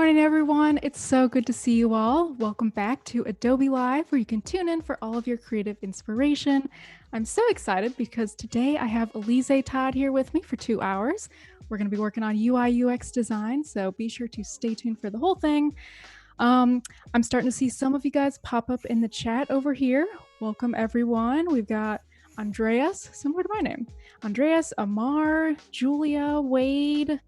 morning, everyone. It's so good to see you all. Welcome back to Adobe Live, where you can tune in for all of your creative inspiration. I'm so excited because today I have Elizé Todd here with me for 2 hours. We're going to be working on UI UX design, so be sure to stay tuned for the whole thing. I'm starting to see some of you guys pop up in the chat over here. Welcome, everyone. We've got Andreas, similar to my name. Andreas, Amar, Julia, Wade.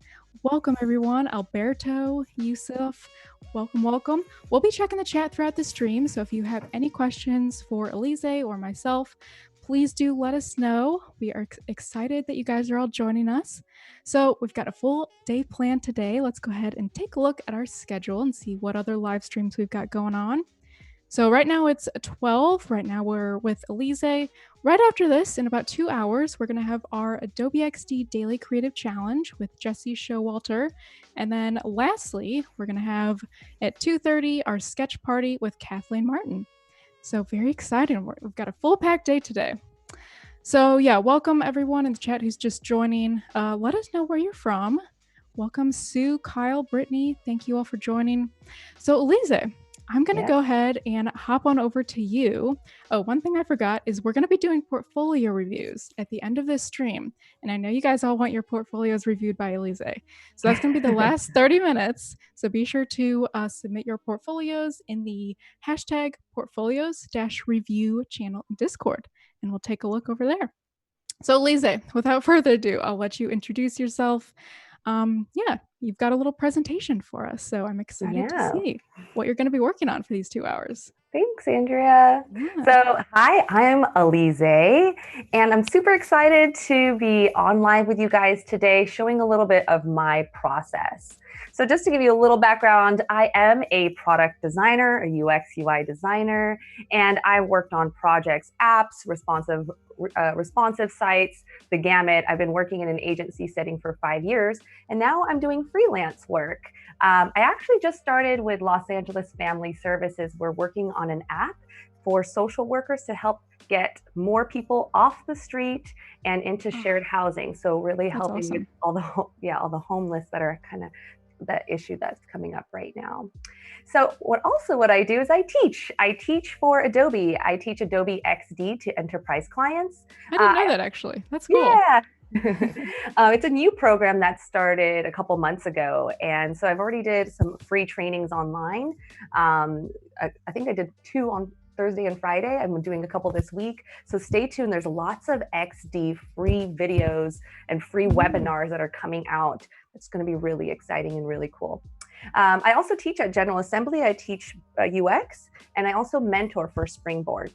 Welcome, everyone. Alberto, Yusuf, welcome. We'll be checking the chat throughout the stream, so if you have any questions for Elizé or myself, please do let us know. We are excited that you guys are all joining us. So we've got a full day planned today. Let's go ahead and take a look at our schedule and see what other live streams we've got going on. So right now it's 12. Right now we're with Elizé. Right after this, in about 2 hours, we're going to have our Adobe XD Daily Creative Challenge with Jesse Showalter. And then lastly, we're going to have at 2:30 our sketch party with Kathleen Martin. So very exciting. We've got a full packed day today. So yeah, welcome everyone in the chat who's just joining. Let us know where you're from. Welcome Sue, Kyle, Brittany. Thank you all for joining. So Elizé, I'm going to go ahead and hop on over to you. Oh, one thing I forgot is we're going to be doing portfolio reviews at the end of this stream. And I know you guys all want your portfolios reviewed by Elizé. So that's going to be the last 30 minutes. So be sure to submit your portfolios in the hashtag portfolios-review channel in Discord. And we'll take a look over there. So Elizé, without further ado, I'll let you introduce yourself. You've got a little presentation for us, so I'm excited to see what you're going to be working on for these 2 hours. Thanks, Andrea. Yeah. So, hi, I'm Elizé, and I'm super excited to be on live with you guys today, showing a little bit of my process. So just to give you a little background, I am a product designer, a UX UI designer, and I've worked on projects, apps, responsive sites, the gamut. I've been working in an agency setting for 5 years, and now I'm doing freelance work. I actually just started with Los Angeles Family Services. We're working on an app for social workers to help get more people off the street and into shared housing. So really helping with all the homeless that are kind of that issue that's coming up right now. So what I do is I teach for Adobe. I teach Adobe XD to enterprise clients. I didn't know that actually. That's cool. Yeah. It's a new program that started a couple months ago. And so I've already did some free trainings online. I think I did 2 on Thursday and Friday. I'm doing a couple this week. So stay tuned. There's lots of XD free videos and free webinars that are coming out. It's going to be really exciting and really cool. I also teach at General Assembly. I teach UX, and I also mentor for Springboard.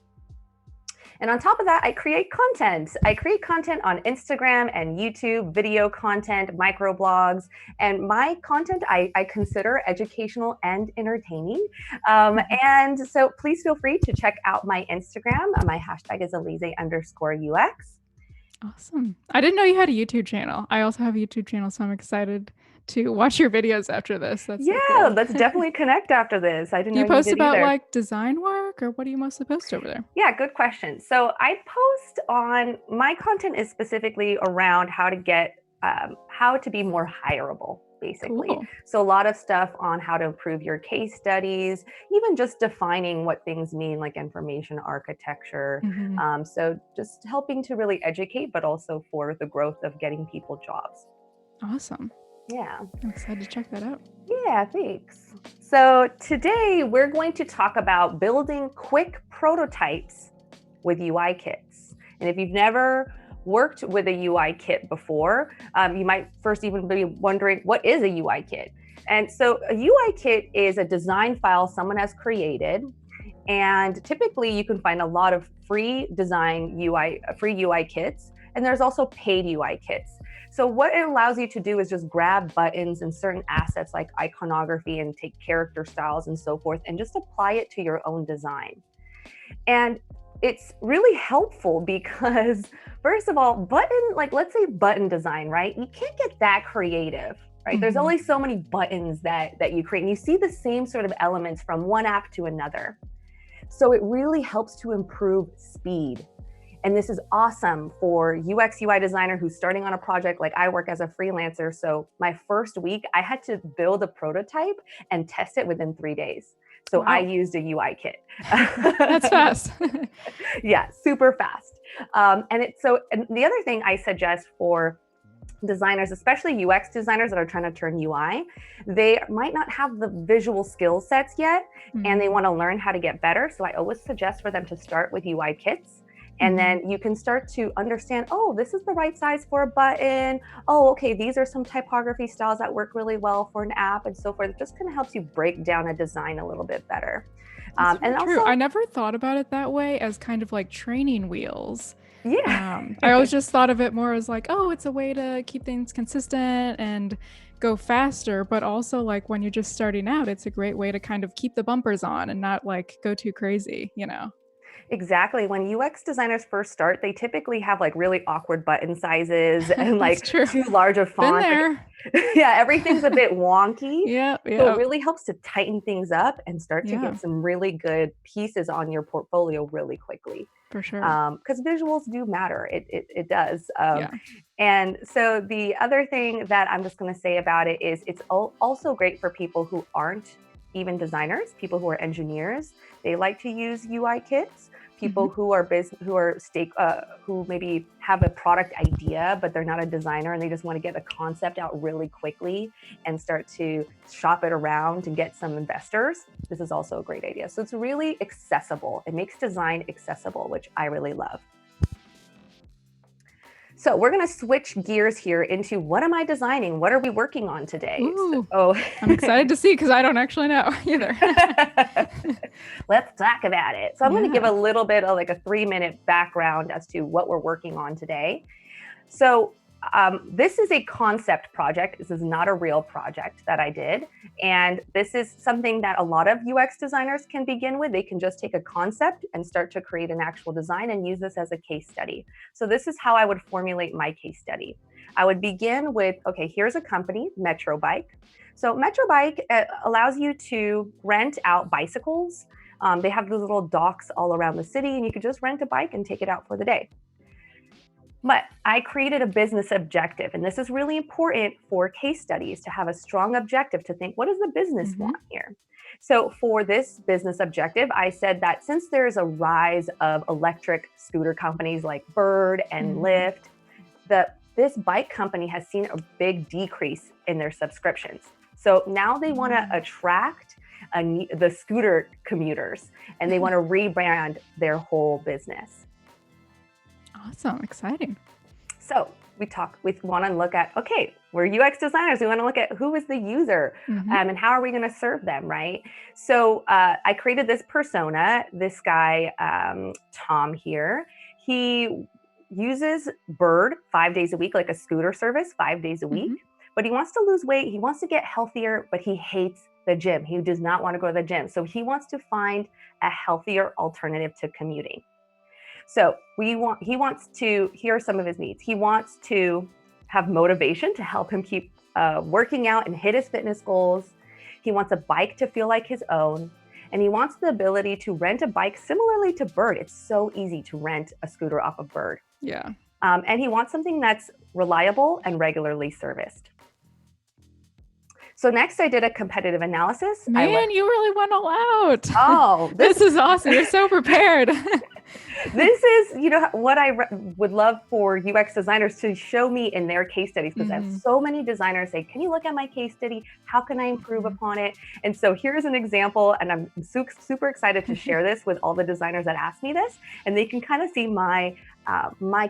And on top of that, I create content. I create content on Instagram and YouTube, video content, microblogs, and my content I consider educational and entertaining. And so please feel free to check out my Instagram. My hashtag is Elize_UX. Awesome. I didn't know you had a YouTube channel. I also have a YouTube channel, so I'm excited to watch your videos after this. That's so cool. Let's definitely connect after this. I didn't know you post did about either. Like design work, or what do you mostly post over there? Yeah, good question. So I post on, my content is specifically around how to get, how to be more hireable, basically. Cool. So a lot of stuff on how to improve your case studies, even just defining what things mean, like information architecture. So just helping to really educate, but also for the growth of getting people jobs. Awesome. Yeah. I'm excited to check that out. Yeah, thanks. So today we're going to talk about building quick prototypes with UI kits. And if you've never worked with a UI kit before, you might first even be wondering, what is a UI kit? And so a UI kit is a design file someone has created. And typically you can find a lot of free UI kits. And there's also paid UI kits. So what it allows you to do is just grab buttons and certain assets like iconography and take character styles and so forth, and just apply it to your own design. And it's really helpful because, first of all, let's say button design, right? You can't get that creative, right? There's only so many buttons that you create, and you see the same sort of elements from one app to another. So it really helps to improve speed. And this is awesome for UX UI designer who's starting on a project. Like I work as a freelancer. So my first week, I had to build a prototype and test it within 3 days. So Wow. I used a UI kit. That's fast. Yeah, super fast. And the other thing I suggest for designers, especially UX designers that are trying to turn UI, they might not have the visual skill sets yet, and they want to learn how to get better. So I always suggest for them to start with UI kits. And then you can start to understand, oh, this is the right size for a button. Oh, okay, these are some typography styles that work really well for an app and so forth. It just kind of helps you break down a design a little bit better. That's and true. Also, I never thought about it that way, as kind of like training wheels. Yeah. I always just thought of it more as like, oh, it's a way to keep things consistent and go faster. But also, like, when you're just starting out, it's a great way to kind of keep the bumpers on and not like go too crazy, you know? Exactly. When UX designers first start, they typically have like really awkward button sizes and like too large of font. Been there. Like, yeah, everything's a bit wonky. Yeah. So it really helps to tighten things up and start to get some really good pieces on your portfolio really quickly. For sure. Because visuals do matter. It does. And so the other thing that I'm just going to say about it is it's also great for people who aren't even designers, people who are engineers. They like to use UI kits. People who are who maybe have a product idea, but they're not a designer and they just want to get a concept out really quickly and start to shop it around and get some investors. This is also a great idea. So it's really accessible. It makes design accessible, which I really love. So we're going to switch gears here into what am I designing? What are we working on today? I'm excited to see because I don't actually know either. Let's talk about it. So I'm going to give a little bit of like a 3-minute background as to what we're working on today. So this is a concept project. This is not a real project that I did. And this is something that a lot of UX designers can begin with. They can just take a concept and start to create an actual design and use this as a case study. So this is how I would formulate my case study. I would begin with, okay, here's a company, Metro Bike. So Metro Bike allows you to rent out bicycles. They have those little docks all around the city and you could just rent a bike and take it out for the day. But I created a business objective, and this is really important for case studies to have a strong objective to think, what does the business want here? So for this business objective, I said that since there's a rise of electric scooter companies like Bird and Lyft, this bike company has seen a big decrease in their subscriptions. So now they want to attract the scooter commuters, and they want to rebrand their whole business. Awesome. Exciting. So we want to look at, okay, we're UX designers. We want to look at who is the user and how are we going to serve them, right? So I created this persona, this guy, Tom here. He uses Bird 5 days a week, like a scooter service, 5 days a week, but he wants to lose weight. He wants to get healthier, but he hates the gym. He does not want to go to the gym. So he wants to find a healthier alternative to commuting. So here are some of his needs. He wants to have motivation to help him keep working out and hit his fitness goals. He wants a bike to feel like his own. And he wants the ability to rent a bike similarly to Bird. It's so easy to rent a scooter off of Bird. Yeah. And he wants something that's reliable and regularly serviced. So next I did a competitive analysis. Man, you really went all out. Oh, this is awesome. You're so prepared. This is, what I would love for UX designers to show me in their case studies, because I have so many designers say, can you look at my case study? How can I improve upon it? And so here's an example, and I'm super excited to share this with all the designers that ask me this, and they can kind of see my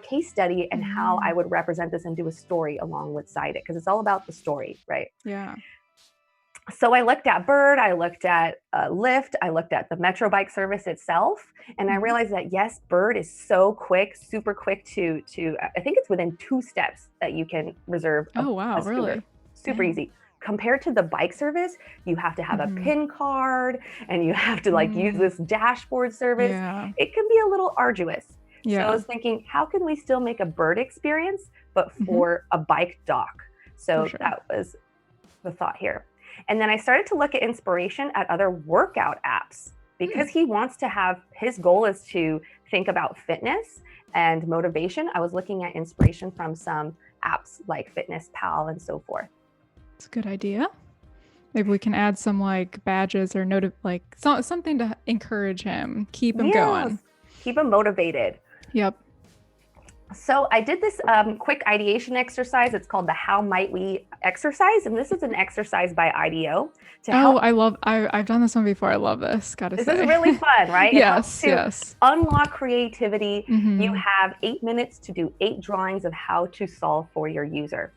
case study and how I would represent this and do a story alongside it, because it's all about the story, right? Yeah. So I looked at Bird, I looked at Lyft, I looked at the Metro Bike service itself, and I realized that yes, Bird is so quick, super quick to I think it's within 2 steps that you can reserve a scooter. Really? Super easy. Compared to the bike service, you have to have a PIN card and you have to use this dashboard service. Yeah. It can be a little arduous. Yeah. So I was thinking, how can we still make a Bird experience, but for a bike dock? So that was the thought here. And then I started to look at inspiration at other workout apps. because he wants to have, his goal is to think about fitness and motivation. I was looking at inspiration from some apps like Fitness Pal and so forth. It's a good idea. Maybe we can add some like badges or something to encourage him, keep him going. Keep him motivated. Yep. So I did this quick ideation exercise. It's called the How Might We exercise. And this is an exercise by IDEO to help. I've done this one before. I love this. This is really fun, right? Yes. Unlock creativity. You have 8 minutes to do 8 drawings of how to solve for your user.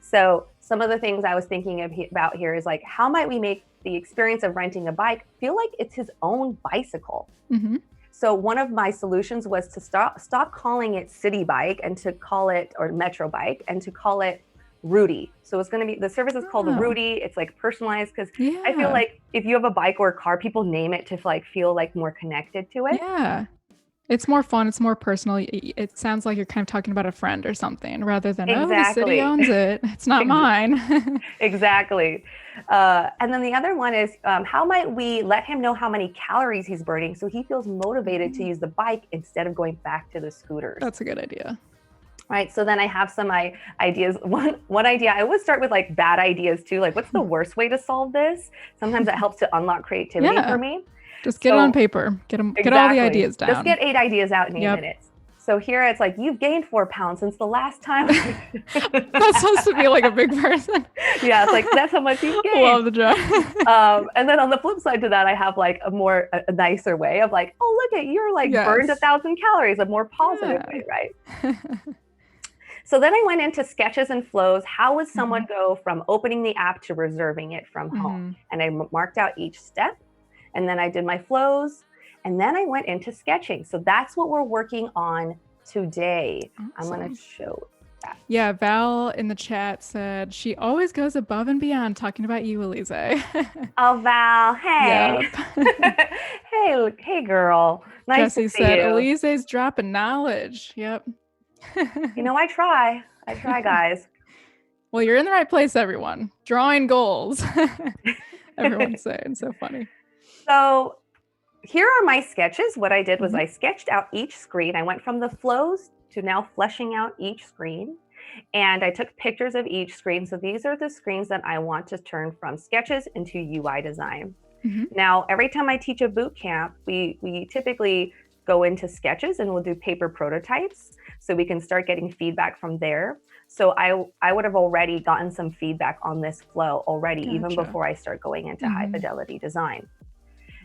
So some of the things I was thinking about here is like, how might we make the experience of renting a bike feel like it's his own bicycle? So one of my solutions was to stop calling it City Bike and to call it, or Metro Bike, and to call it Rudy. So it's going to be, the service is called Rudy. It's like personalized, because I feel like if you have a bike or a car, people name it to like feel like more connected to it. Yeah. It's more fun. It's more personal. It sounds like you're kind of talking about a friend or something rather than, the city owns it. It's not mine. Exactly. And then the other one is, how might we let him know how many calories he's burning so he feels motivated to use the bike instead of going back to the scooters? That's a good idea. Right. So then I have some ideas. One idea, I always start with like bad ideas too. Like, what's the worst way to solve this? Sometimes that helps to unlock creativity for me. Just get it on paper. Get all the ideas down. Just get 8 ideas out in 8 minutes. So here it's like, you've gained 4 pounds since the last time. That's supposed to be like a big person. Yeah, it's like, that's how much you've gained. Love the job. And then on the flip side to that, I have like a nicer way of like, oh, look at, you're like burned 1,000 calories, a more positive way, right? So then I went into sketches and flows. How would someone go from opening the app to reserving it from home? And I marked out each step. And then I did my flows, and then I went into sketching. So that's what we're working on today. Awesome. I'm going to show that. Yeah, Val in the chat said she always goes above and beyond talking about you, Elize. Oh, Val, hey. Yep. hey, girl. Nice Jesse to see said, you. Elize's dropping knowledge. Yep. You know, I try, guys. Well, you're in the right place, everyone. Drawing goals. Everyone's saying, so funny. So here are my sketches. What I did was I sketched out each screen. I went from the flows to now fleshing out each screen. And I took pictures of each screen. So these are the screens that I want to turn from sketches into UI design. Now, every time I teach a boot camp, we typically go into sketches and we'll do paper prototypes so we can start getting feedback from there. So I would have already gotten some feedback on this flow already, even before I start going into high fidelity design.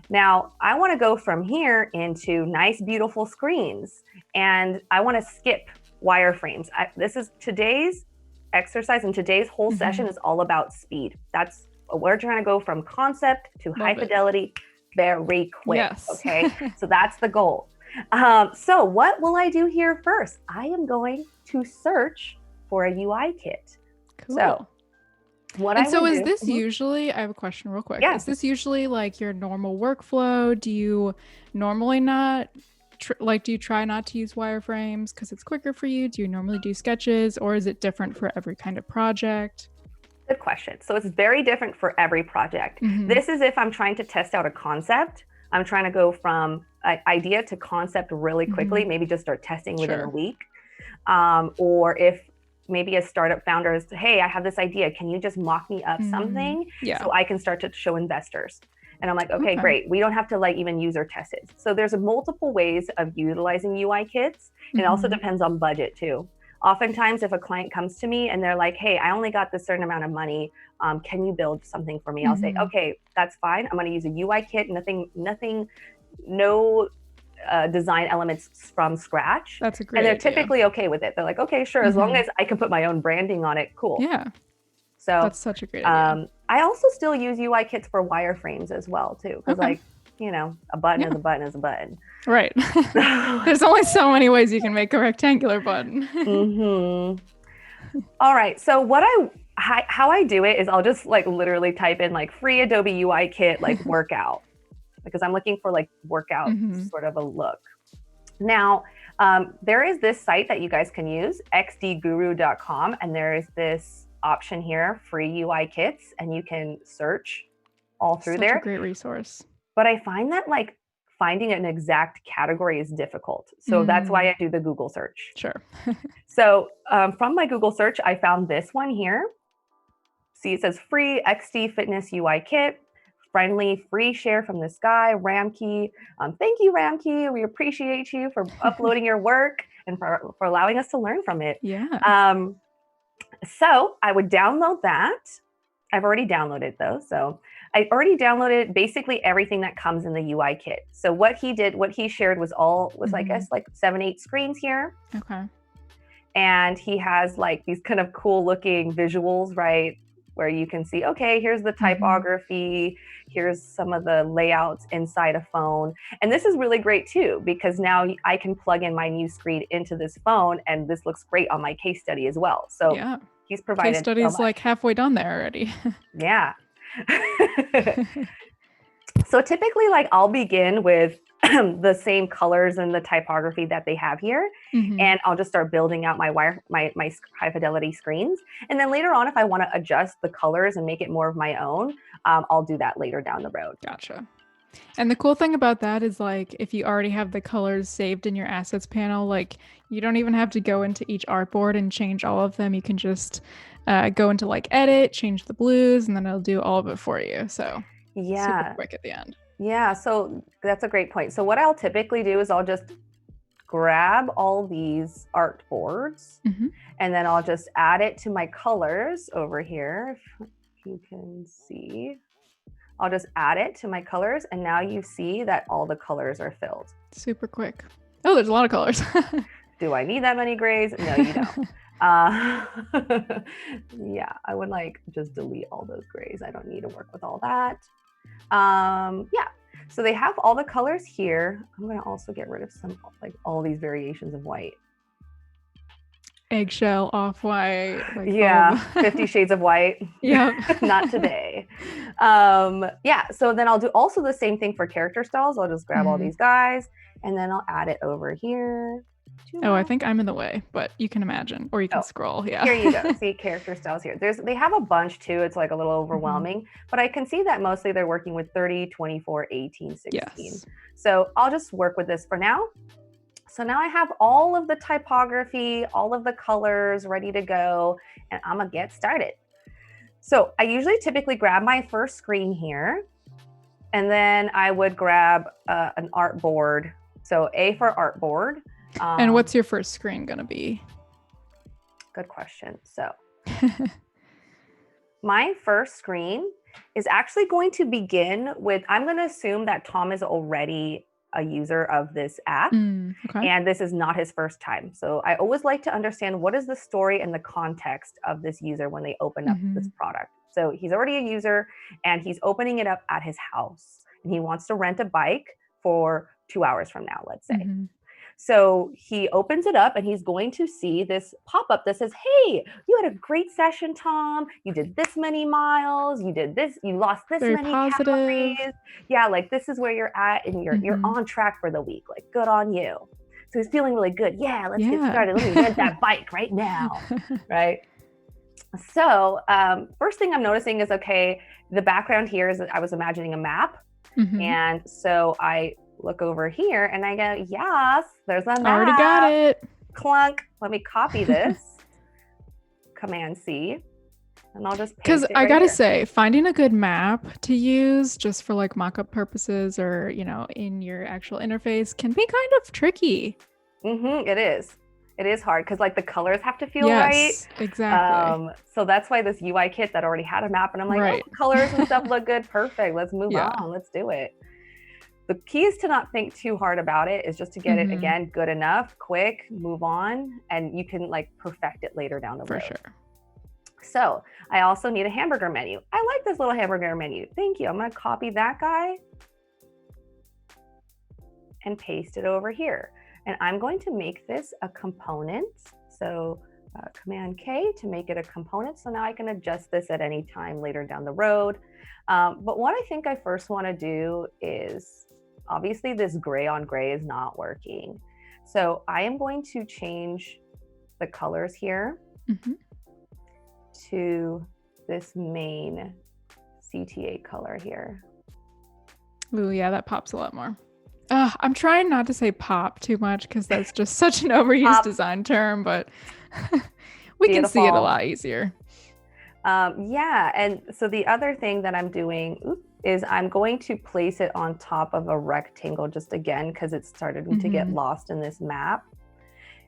Now, I want to go from here into nice, beautiful screens, and I want to skip wireframes. This is today's exercise, and today's whole session is all about speed. We're trying to go from concept to high fidelity very quick. Yes. Okay, so that's the goal. So what will I do here first? I am going to search for a UI kit. Cool. So is this usually, I have a question real quick. Yeah. Is this usually like your normal workflow? Do you normally do you try not to use wireframes because it's quicker for you? Do you normally do sketches, or is it different for every kind of project? Good question. So it's very different for every project. This is if I'm trying to test out a concept. I'm trying to go from idea to concept really quickly, maybe just start testing within a week. Or if maybe a startup founder is, hey, I have this idea. Can you just mock me up something so I can start to show investors? And I'm like, okay, great. We don't have to like even user test it. So there's multiple ways of utilizing UI kits. And it also depends on budget too. Oftentimes, if a client comes to me and they're like, hey, I only got this certain amount of money. Can you build something for me? I'll say, okay, that's fine. I'm going to use a UI kit, no design elements from scratch. That's a great And they're idea. Typically okay with it. They're like, okay, sure. As long as I can put my own branding on it, cool. Yeah. So that's such a great idea. I also still use UI kits for wireframes as well too. Because like, you know, a button is a button is a button. Right. There's only so many ways you can make a rectangular button. All right. So how I do it is I'll just like literally type in like free Adobe UI kit, like workout, because I'm looking for like workout sort of a look. Now, there is this site that you guys can use, xdguru.com, and there is this option here, free UI kits, and you can search all through there. Such a great resource. but I find that like finding an exact category is difficult. So that's why I do the Google search. Sure. So from my Google search, I found this one here. See, it says free XD fitness UI kit, friendly, free share from this guy, Ramkey. Thank you, Ramkey. We appreciate you for uploading your work and for allowing us to learn from it. Yeah. So I would download that. I've already downloaded though. So I already downloaded basically everything that comes in the UI kit. So what he shared was I guess like 7-8 screens here. Okay. And he has like these kind of cool looking visuals, right? Where you can see, okay, here's the typography, here's some of the layouts inside a phone. And this is really great too, because now I can plug in my new screen into this phone and this looks great on my case study as well. So yeah. He's provided case study is like halfway done there already. Yeah. So typically like I'll begin with the same colors and the typography that they have here. And I'll just start building out my high fidelity screens. And then later on, if I want to adjust the colors and make it more of my own, I'll do that later down the road. Gotcha. And the cool thing about that is like, if you already have the colors saved in your assets panel, like you don't even have to go into each artboard and change all of them. You can just go into like edit, change the blues, and then it'll do all of it for you. So super quick at the end. Yeah, so that's a great point. So what I'll typically do is I'll just grab all these artboards and then I'll just add it to my colors over here. If you can see, I'll just add it to my colors and now you see that all the colors are filled. Super quick. Oh, there's a lot of colors. Do I need that many grays? No, you don't. Yeah, I would like just delete all those grays. I don't need to work with all that. Yeah, so they have all the colors here. I'm going to also get rid of some, like all these variations of white. Eggshell, off-white. Like yeah, 50 shades of white. Yeah. Not today. Yeah, so then I'll do also the same thing for character styles. I'll just grab all these guys and then I'll add it over here. Oh, I think I'm in the way, but you can imagine, or you can scroll. Yeah. Here you go. See character styles here. They have a bunch too. It's like a little overwhelming, but I can see that mostly they're working with 30, 24, 18, 16. Yes. So I'll just work with this for now. So now I have all of the typography, all of the colors ready to go, and I'm gonna get started. So I usually typically grab my first screen here, and then I would grab an artboard. So A for artboard. And what's your first screen gonna be? Good question. So my first screen is actually going to begin with, I'm going to assume that Tom is already a user of this app and this is not his first time. So I always like to understand what is the story and the context of this user when they open up this product. So he's already a user and he's opening it up at his house and he wants to rent a bike for 2 hours from now, let's say. So he opens it up and he's going to see this pop-up that says, hey, you had a great session, Tom. You did this many miles. You did this. You lost this many calories. Yeah, like this is where you're at and you're on track for the week. Like, good on you. So he's feeling really good. Yeah, let's get started. Let me rent that bike right now. Right? So first thing I'm noticing is, okay, the background here is that I was imagining a map. And so I look over here and I go, yes, there's a map. Already got it. Clunk. Let me copy this. Command C. And I'll just paste it. Because I gotta say, finding a good map to use just for like mock-up purposes or, you know, in your actual interface can be kind of tricky. It is. It is hard because like the colors have to feel right. Exactly. So that's why this UI kit that already had a map and I'm like, oh, colors and stuff look good. Perfect. Let's move on. Let's do it. The key is to not think too hard about it, is just to get it, again, good enough, quick, move on, and you can like perfect it later down the road. For sure. So I also need a hamburger menu. I like this little hamburger menu. Thank you. I'm going to copy that guy and paste it over here. And I'm going to make this a component. So Command K to make it a component. So now I can adjust this at any time later down the road. But what I think I first want to do is, obviously this gray on gray is not working. So I am going to change the colors here to this main CTA color here. Ooh, yeah, that pops a lot more. I'm trying not to say pop too much because that's just such an overused Pop, design term, but we can see it a beautiful. lot easier. Yeah, and so the other thing that I'm doing is I'm going to place it on top of a rectangle just again because it started to get lost in this map.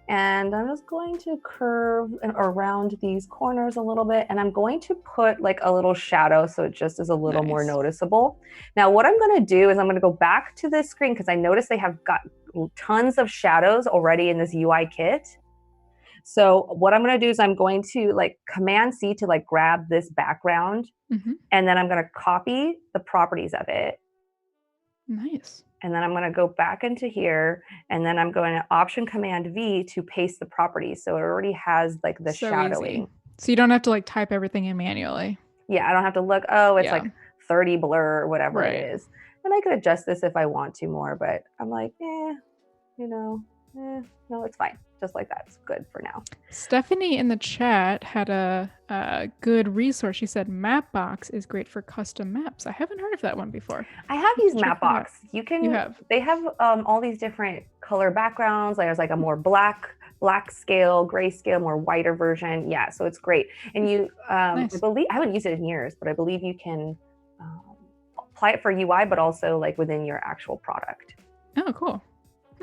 And I'm just going to curve around these corners a little bit, and I'm going to put like a little shadow so it just is a little more noticeable. Now what I'm going to do is I'm going to go back to this screen because I noticed they have got tons of shadows already in this UI kit. So what I'm going to do is I'm going to like Command C to like grab this background, and then I'm going to copy the properties of it. Nice. And then I'm going to go back into here, and then I'm going to Option Command V to paste the properties. So it already has like the shadowing. Easy. So you don't have to like type everything in manually. Yeah, I don't have to look, oh, it's like 30 blur or whatever it is. And I could adjust this if I want to more, but I'm like, no, it's fine. Just like that. It's good for now. Stephanie in the chat had a good resource. She said Mapbox is great for custom maps. I haven't heard of that one before. I have used Mapbox. They have all these different color backgrounds. There's like a more black scale, gray scale, more whiter version. Yeah, so it's great. And you, nice. I believe, I haven't used it in years, but I believe you can apply it for UI, but also like within your actual product. Oh, cool.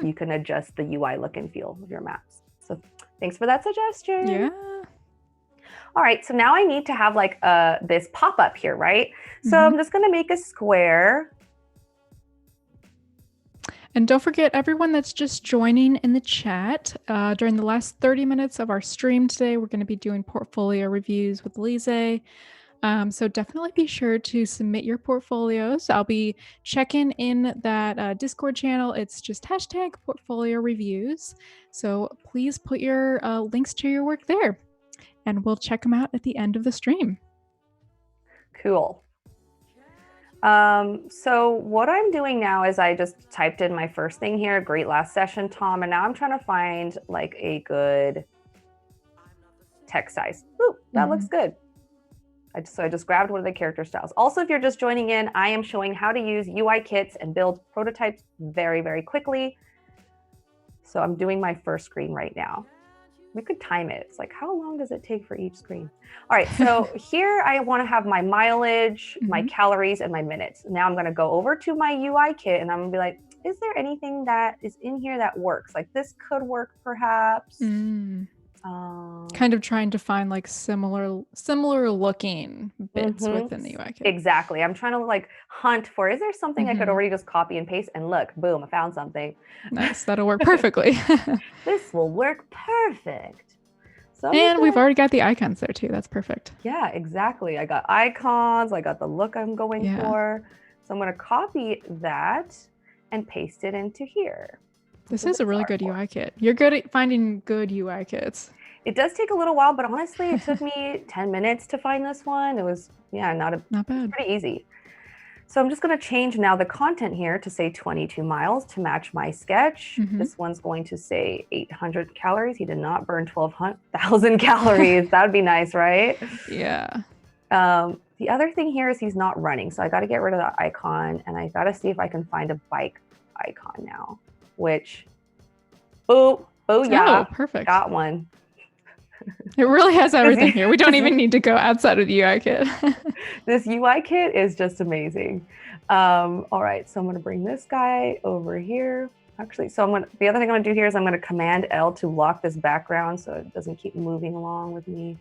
You can adjust the UI look and feel of your maps. So thanks for that suggestion. Yeah. All right, so now I need to have like this pop-up here, right? So I'm just gonna make a square. And don't forget, everyone that's just joining in the chat, during the last 30 minutes of our stream today, we're gonna be doing portfolio reviews with Elize. So definitely be sure to submit your portfolios. I'll be checking in that Discord channel. It's just hashtag portfolio reviews. So please put your links to your work there, and we'll check them out at the end of the stream. Cool. So what I'm doing now is I just typed in my first thing here, great last session, Tom, and now I'm trying to find like a good text size. Ooh, that looks good. So I just grabbed one of the character styles. Also, if you're just joining in, I am showing how to use UI kits and build prototypes very, very quickly. So I'm doing my first screen right now. We could time it. It's like, how long does it take for each screen? All right, so here I want to have my mileage, my calories, and my minutes. Now I'm going to go over to my UI kit and I'm going to be like, is there anything that is in here that works? Like this could work perhaps. Kind of trying to find like similar looking bits within the UI kit. Exactly. I'm trying to like hunt for, is there something I could already just copy and paste and look, boom, I found something. Nice. That'll work perfectly. This will work perfect. So we've already got the icons there too. That's perfect. Yeah, exactly. I got icons. I got the look I'm going for. So I'm going to copy that and paste it into here. This is a really good UI kit. You're good at finding good UI kits. It does take a little while, but honestly, it took me 10 minutes to find this one. It was, not bad. Pretty easy. So I'm just going to change now the content here to say 22 miles to match my sketch. This one's going to say 800 calories. He did not burn 12,000 calories. That would be nice, right? Yeah. The other thing here is he's not running. So I got to get rid of that icon, and I got to see if I can find a bike icon now, which, oh yeah, perfect. Got one. It really has everything here. We don't even need to go outside of the UI kit. This UI kit is just amazing. All right, so I'm going to bring this guy over here. Actually, the other thing I'm going to do here is I'm going to Command L to lock this background so it doesn't keep moving along with me.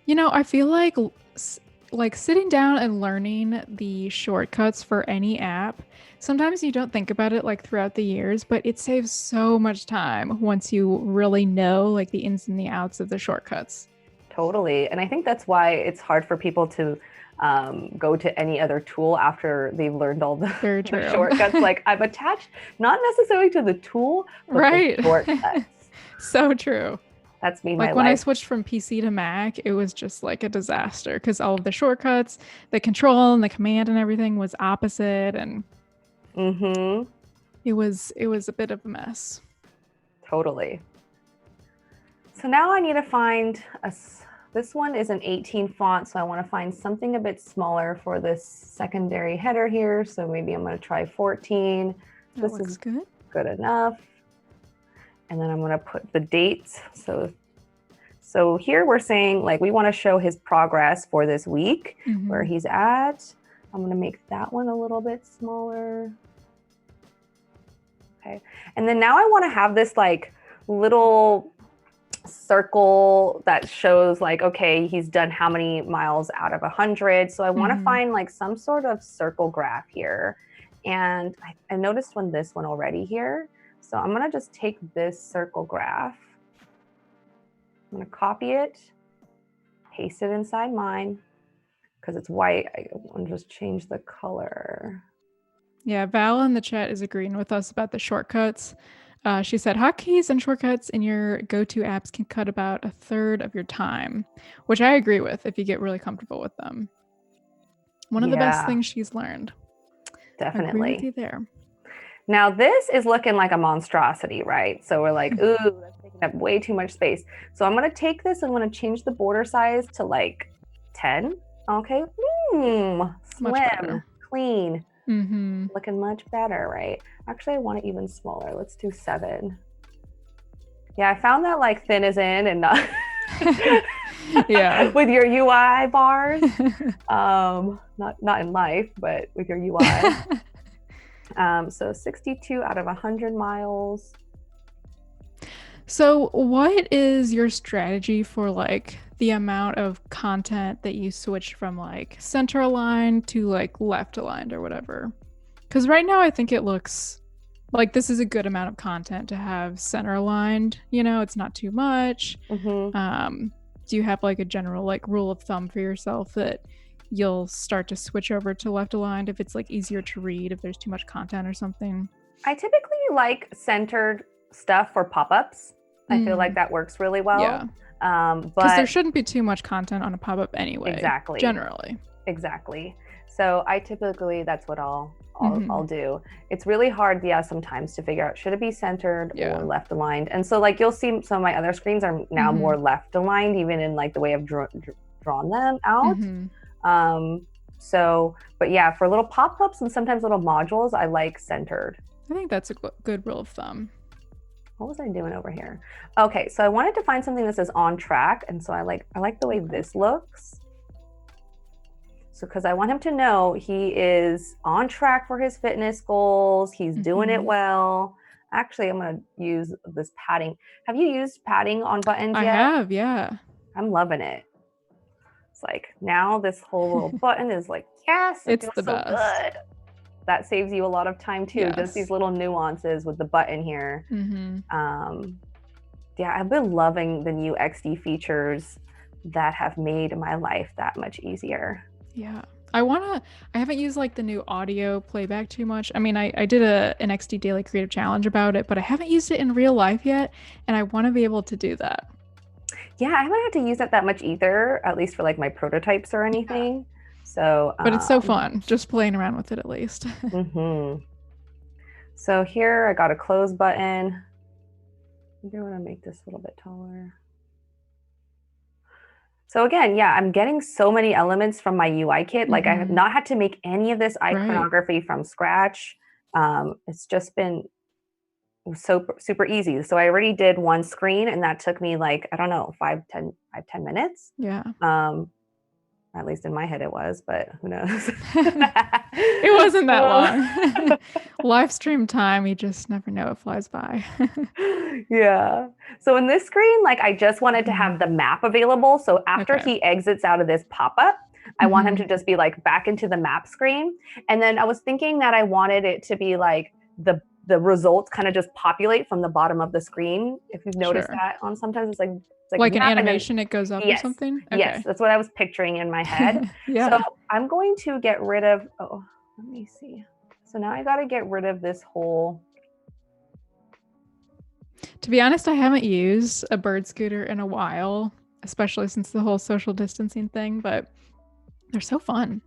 I feel like sitting down and learning the shortcuts for any app, sometimes you don't think about it like throughout the years, but it saves so much time once you really know like the ins and the outs of the shortcuts. Totally. And I think that's why it's hard for people to go to any other tool after they've learned all the shortcuts. Like I'm attached, not necessarily to the tool, but the shortcuts. So true. That's me. Like when I switched from PC to Mac, it was just like a disaster because all of the shortcuts, the control and the command and everything was opposite, and it was a bit of a mess. Totally. So now I need to find a This one is an 18 font, so I want to find something a bit smaller for this secondary header here. So maybe I'm going to try 14. That looks good. Good enough. And then I'm going to put the dates. So here we're saying like we want to show his progress for this week, where he's at. I'm going to make that one a little bit smaller. Okay. And then now I want to have this like little circle that shows like, okay, he's done how many miles out of 100. So I want to find like some sort of circle graph here. And I noticed this one already here. So I'm going to just take this circle graph. I'm going to copy it, paste it inside mine. Because it's white, I want to just change the color. Yeah, Val in the chat is agreeing with us about the shortcuts. She said hotkeys and shortcuts in your go-to apps can cut about 1/3 of your time, which I agree with if you get really comfortable with them. One of the best things she's learned. Definitely. I agree with you there. Now this is looking like a monstrosity, right? So we're like, ooh, that's taking up way too much space. So I'm going to take this and I'm going to change the border size to like 10. Okay, slim, clean, looking much better, right? Actually, I want it even smaller. Let's do 7. Yeah, I found that like thin is in and not with your UI bars. Not in life, but with your UI. So 62 out of 100 miles. So what is your strategy for like the amount of content that you switch from like center aligned to like left aligned or whatever? Because right now I think it looks like this is a good amount of content to have center aligned. You know, it's not too much. Do you have like a general like rule of thumb for yourself that you'll start to switch over to left aligned if it's like easier to read, if there's too much content or something? I typically like centered stuff for pop-ups. I feel like that works really well. Yeah. Because there shouldn't be too much content on a pop-up anyway. Exactly. Generally. Exactly. So I typically, that's what I'll do. It's really hard, sometimes to figure out, should it be centered or left aligned? And so like, you'll see some of my other screens are now more left aligned, even in like the way I've drawn them out. But yeah, for little pop-ups and sometimes little modules, I like centered. I think that's a good rule of thumb. What was I doing over here? Okay, so I wanted to find something that says on track. And so I like the way this looks. So, because I want him to know he is on track for his fitness goals. He's doing it well. Actually, I'm going to use this padding. Have you used padding on buttons yet? I have, yeah. I'm loving it. It's like now this whole little button is like, yes, it's the best. Good. That saves you a lot of time too. Just these little nuances with the button here. Yeah, I've been loving the new XD features that have made my life that much easier. Yeah, I haven't used like the new audio playback too much. I mean, I did an XD daily creative challenge about it, but I haven't used it in real life yet. And I want to be able to do that. Yeah, I haven't had to use it that much either, at least for like my prototypes or anything. So, but it's so fun just playing around with it at least. So here I got a close button. Maybe I want to make this a little bit taller. So again, yeah, I'm getting so many elements from my UI kit. Like I have not had to make any of this iconography from scratch. It's just been so super easy. So I already did one screen and that took me like, I don't know, 10 minutes. Yeah. At least in my head it was, but who knows? It wasn't that long. Live stream time, you just never know, it flies by. Yeah. So in this screen, like I just wanted to have the map available. So after he exits out of this pop-up, I want him to just be like back into the map screen. And then I was thinking that I wanted it to be like the results kind of just populate from the bottom of the screen. If you've noticed that on sometimes it's like an animation, it goes up or something? Okay. Yes, that's what I was picturing in my head. So I'm going to get rid of, let me see. So now I got to get rid of this whole. To be honest, I haven't used a bird scooter in a while, especially since the whole social distancing thing, but they're so fun.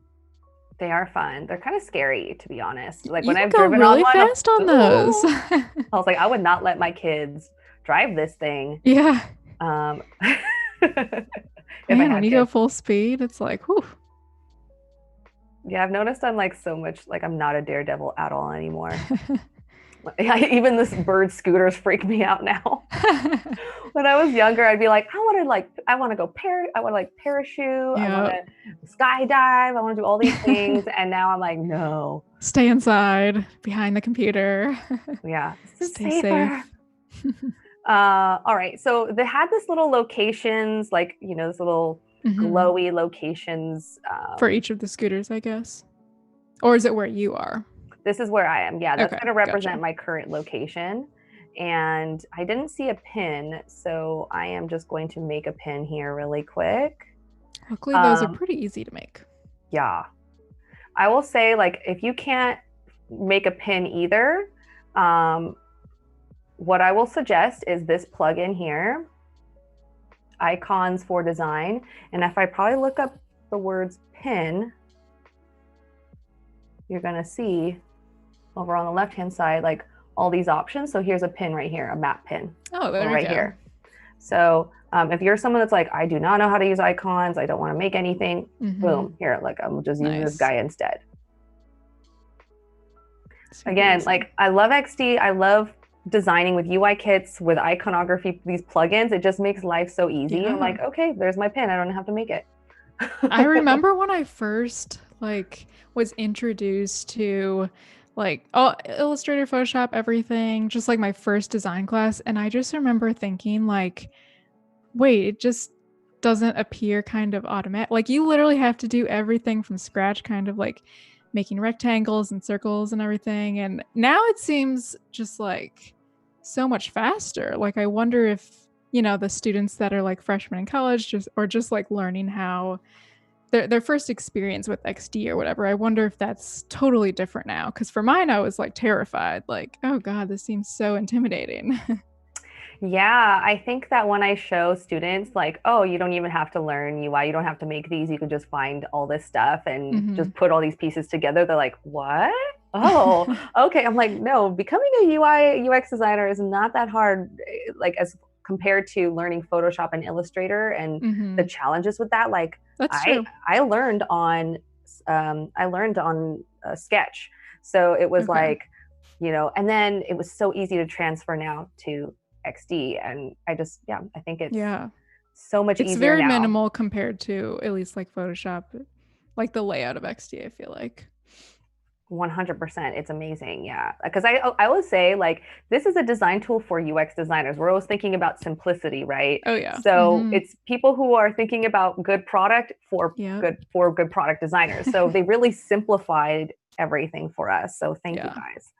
They are fun. They're kind of scary, to be honest. Like when I've driven really on one, fast on those. I was like, I would not let my kids drive this thing. Yeah. if I Man, when had you go kids. full speed, it's like, whew. Yeah, I've noticed I'm like so much like I'm not a daredevil at all anymore. Even this bird scooters freak me out now. When I was younger, I'd be like, I want to go I want to like parachute, I want Yeah. to skydive, I want to do all these things, and now I'm like, no. Stay inside behind the computer. Yeah, this is Stay safer. safe. All right, so they had this little locations, like this little Mhm. glowy locations. For each of the scooters, I guess. Or is it where you are? This is where I am. Yeah, that's Okay, going to represent gotcha. my current location. And I didn't see a pin, so I am just going to make a pin here really quick. Luckily, those are pretty easy to make. Yeah. I will say, like, if you can't make a pin either, what I will suggest is this plugin here, Icons for Design. And if I probably look up the words pin, you're going to see over on the left-hand side, like all these options. So here's a pin right here, a map pin. Oh, there right we go. Here. So if you're someone that's like, I do not know how to use icons, I don't want to make anything, boom, here, like I'm just using this guy instead. Again, like I love XD. I love designing with UI kits, with iconography, these plugins. It just makes life so easy. Yeah. I'm like, okay, there's my pin. I don't have to make it. I remember when I first was introduced to Illustrator, Photoshop, everything, just like my first design class. And I just remember thinking like, wait, it just doesn't appear kind of automatic. Like you literally have to do everything from scratch, kind of like making rectangles and circles and everything. And now it seems just like so much faster. Like I wonder if, the students that are like freshmen in college just like learning how their first experience with XD or whatever, I wonder if that's totally different now. Because for mine, I was like terrified, like, oh God, this seems so intimidating. Yeah, I think that when I show students like, oh, you don't even have to learn UI, you don't have to make these, you can just find all this stuff and just put all these pieces together. They're like, what? Oh, okay. I'm like, no, becoming a UI UX designer is not that hard, like as compared to learning Photoshop and Illustrator and the challenges with that. Like That's true. I learned on Sketch. So it was like, and then it was so easy to transfer now to XD, and I think it's so much easier now. It's very minimal compared to at least like Photoshop, like the layout of XD, I feel like. 100%. It's amazing. Yeah. Because I always say like, this is a design tool for UX designers. We're always thinking about simplicity, right? Oh yeah. So it's people who are thinking about good product for good product designers. So they really simplified everything for us. So thank you guys.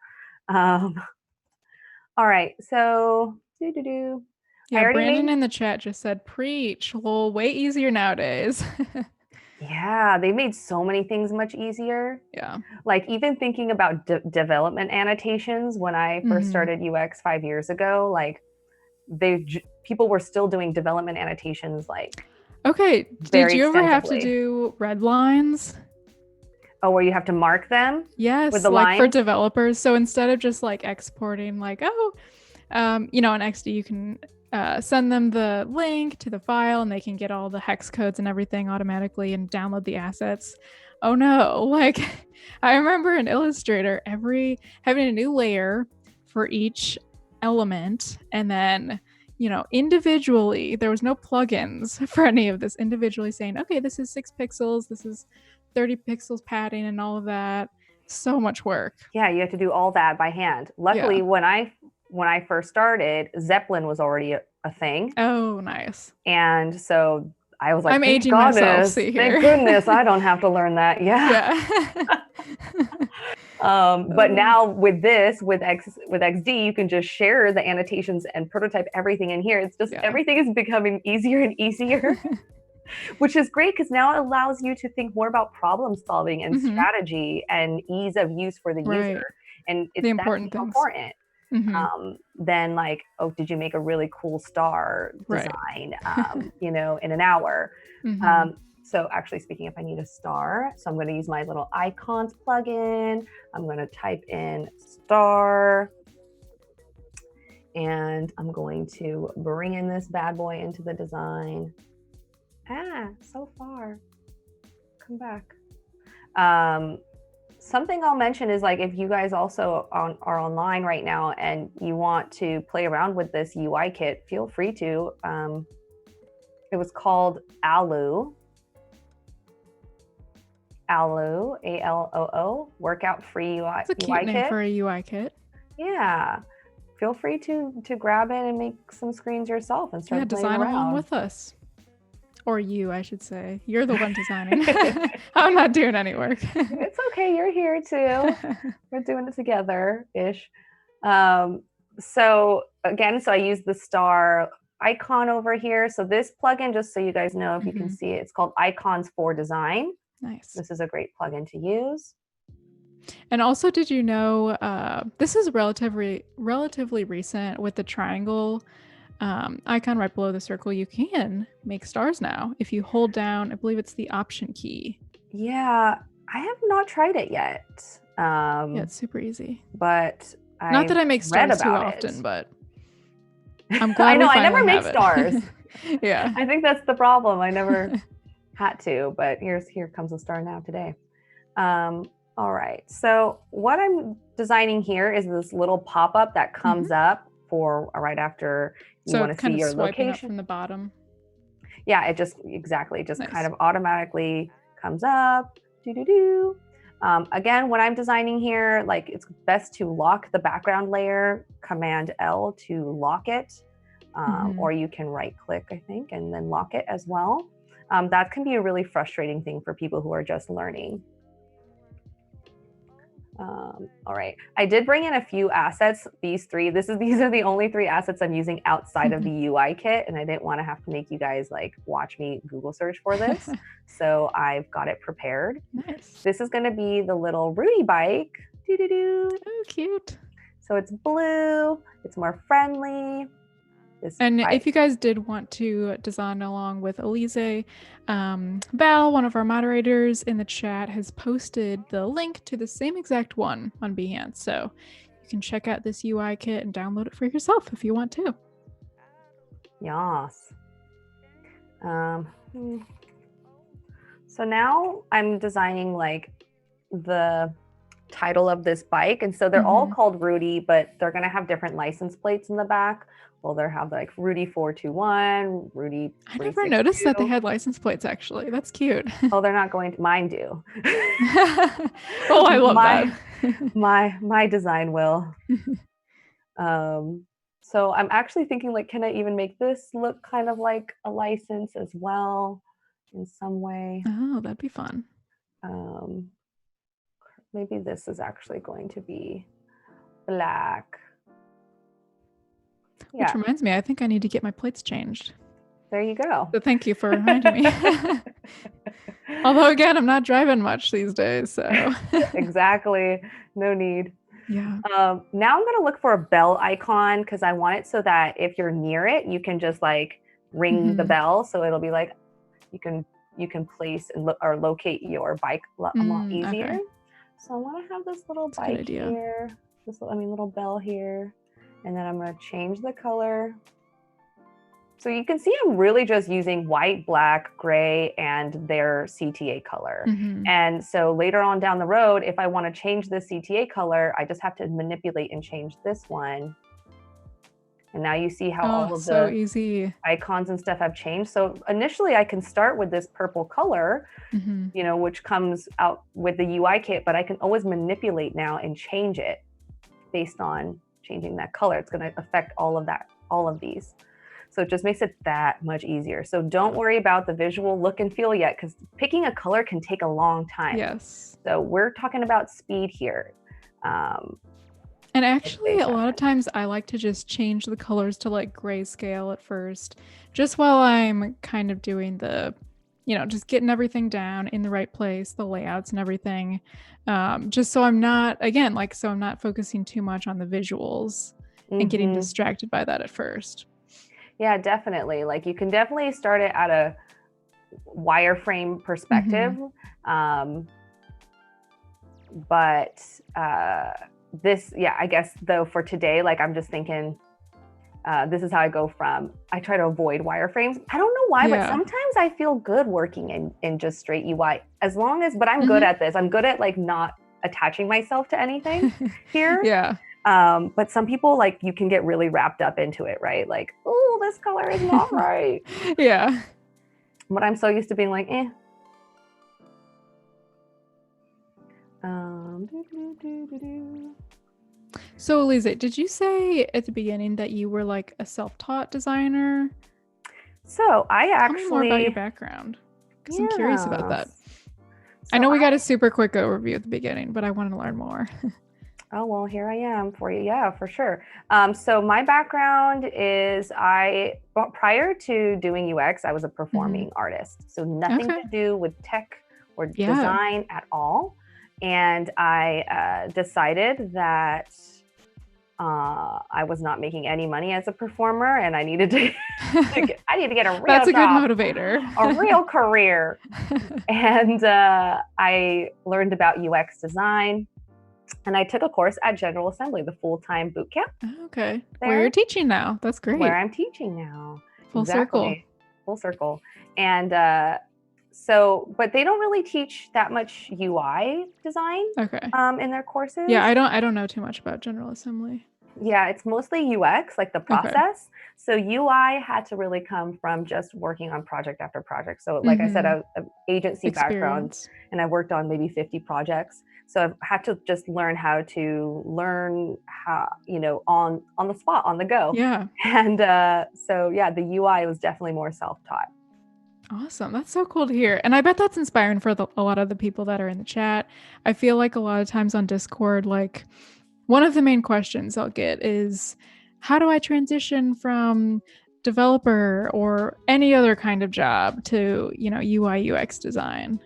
All right. So yeah, Brandon in the chat just said preach. Well, way easier nowadays. Yeah, they made so many things much easier. Yeah. Like even thinking about development annotations when I first started UX 5 years ago, like people were still doing development annotations like okay, did you ever have to do red lines? Oh, where you have to mark them? Yes, with the like lines? For developers. So instead of just like exporting like, in XD you can send them the link to the file and they can get all the hex codes and everything automatically and download the assets. Oh no, like I remember in Illustrator having a new layer for each element, and then individually, there was no plugins for any of this, individually saying, okay, this is 6 pixels, this is 30 pixels padding and all of that. So much work. Yeah, you have to do all that by hand. Luckily, when I first started, Zeppelin was already a thing. Oh, nice. And so I was like, I'm aging myself. See here. Thank goodness I don't have to learn that. Yeah. But now with XD, you can just share the annotations and prototype everything in here. It's just everything is becoming easier and easier, which is great because now it allows you to think more about problem solving and strategy and ease of use for the user. And it's important things. Then like, oh, did you make a really cool star design, in an hour? So actually speaking, if I need a star, so I'm going to use my little icons plugin. I'm going to type in star and I'm going to bring in this bad boy into the design. So far. Come back. Something I'll mention is like if you guys also are online right now and you want to play around with this UI kit, feel free to. It was called Aloo, ALOO, Workout Free UI. It's a cute name kit for a UI kit. Yeah, feel free to grab it and make some screens yourself and start playing design around. along with us. Or you, I should say. You're the one designing. I'm not doing any work. It's okay. You're here too. We're doing it together-ish. So I use the star icon over here. So this plugin, just so you guys know, if you can see it, it's called Icons for Design. Nice. This is a great plugin to use. And also, did you know, this is relatively recent with the triangle icon right below the circle, you can make stars now if you hold down, I believe it's the Option key. Yeah, I have not tried it yet. Yeah, it's super easy. But not that I make stars too often, but I'm glad I know I never make stars. Yeah, I think that's the problem. I never had to, but here comes a star now today. All right, so what I'm designing here is this little pop-up that comes up for right after you want to see your location. Up from the bottom. Yeah, it just kind of automatically comes up. Again, when I'm designing here, like it's best to lock the background layer, Command L to lock it, or you can right click, I think, and then lock it as well. That can be a really frustrating thing for people who are just learning. All right, I did bring in a few assets, these are the only 3 assets I'm using outside of the UI kit, and I didn't want to have to make you guys like watch me Google search for this. So I've got it prepared. Nice. This is going to be the little Rudy bike. Oh, cute. So it's blue, it's more friendly. If you guys did want to design along with Elize, Val, one of our moderators in the chat, has posted the link to the same exact one on Behance. So you can check out this UI kit and download it for yourself if you want to. Yes. So now I'm designing like the title of this bike, and so they're all called Rudy, but they're going to have different license plates in the back. Well, they'll have like Rudy 421, Rudy 362. I never noticed that they had license plates, actually. That's cute. Oh, they're not going to. Mine do. Oh, I love that. my design will. So I'm actually thinking, like, can I even make this look kind of like a license as well in some way? Oh, that'd be fun. Maybe this is actually going to be black. Which reminds me, I think I need to get my plates changed. There you go. So thank you for reminding me. Although again, I'm not driving much these days, so. Exactly. No need. Yeah. Now I'm going to look for a bell icon because I want it so that if you're near it, you can just like ring the bell. So it'll be like you can place and locate your bike a lot easier. Okay. So I want to have this little bike here, little bell here, and then I'm going to change the color. So you can see I'm really just using white, black, gray, and their CTA color. And so later on down the road, if I want to change the CTA color, I just have to manipulate and change this one. And now you see how all of the easy icons and stuff have changed. So initially I can start with this purple color, which comes out with the UI kit, but I can always manipulate now and change it based on changing that color. It's going to affect all of these. So it just makes it that much easier. So don't worry about the visual look and feel yet, because picking a color can take a long time. Yes. So we're talking about speed here. And actually, a lot of times I like to just change the colors to like grayscale at first, just while I'm kind of doing the, just getting everything down in the right place, the layouts and everything. Just so I'm not, I'm not focusing too much on the visuals and getting distracted by that at first. Yeah, definitely. Like you can definitely start it at a wireframe perspective. But I guess though for today, like I'm just thinking this is how I go from, I try to avoid wireframes. I don't know why, but sometimes I feel good working in just straight UI as long as, but I'm good at this. I'm good at like not attaching myself to anything here. But some people, like, you can get really wrapped up into it, right? Like, oh, this color is not right. But I'm so used to being like, eh. So Elize, did you say at the beginning that you were like a self-taught designer? So I actually... Tell me more about your background, because I'm curious about that. So I know we got a super quick overview at the beginning, but I want to learn more. Oh, well, here I am for you. Yeah, for sure. So my background is prior to doing UX, I was a performing artist. So nothing to do with tech or design at all. And I decided that I was not making any money as a performer, and I needed to, get a real That's a job, good motivator. A real career. And I learned about UX design. And I took a course at General Assembly, the full-time boot camp. Okay. Where you're teaching now. That's great. Where I'm teaching now. Full circle. Full circle. And but they don't really teach that much UI design in their courses. Yeah, I don't know too much about General Assembly. Yeah, it's mostly UX, like the process. So UI had to really come from just working on project after project. So like I said, I have an agency background, and I worked on maybe 50 projects. So I've had to just learn how, on the spot, on the go. Yeah. And so yeah, the UI was definitely more self-taught. Awesome. That's so cool to hear. And I bet that's inspiring for a lot of the people that are in the chat. I feel like a lot of times on Discord, like one of the main questions I'll get is, how do I transition from developer or any other kind of job to, UI UX design?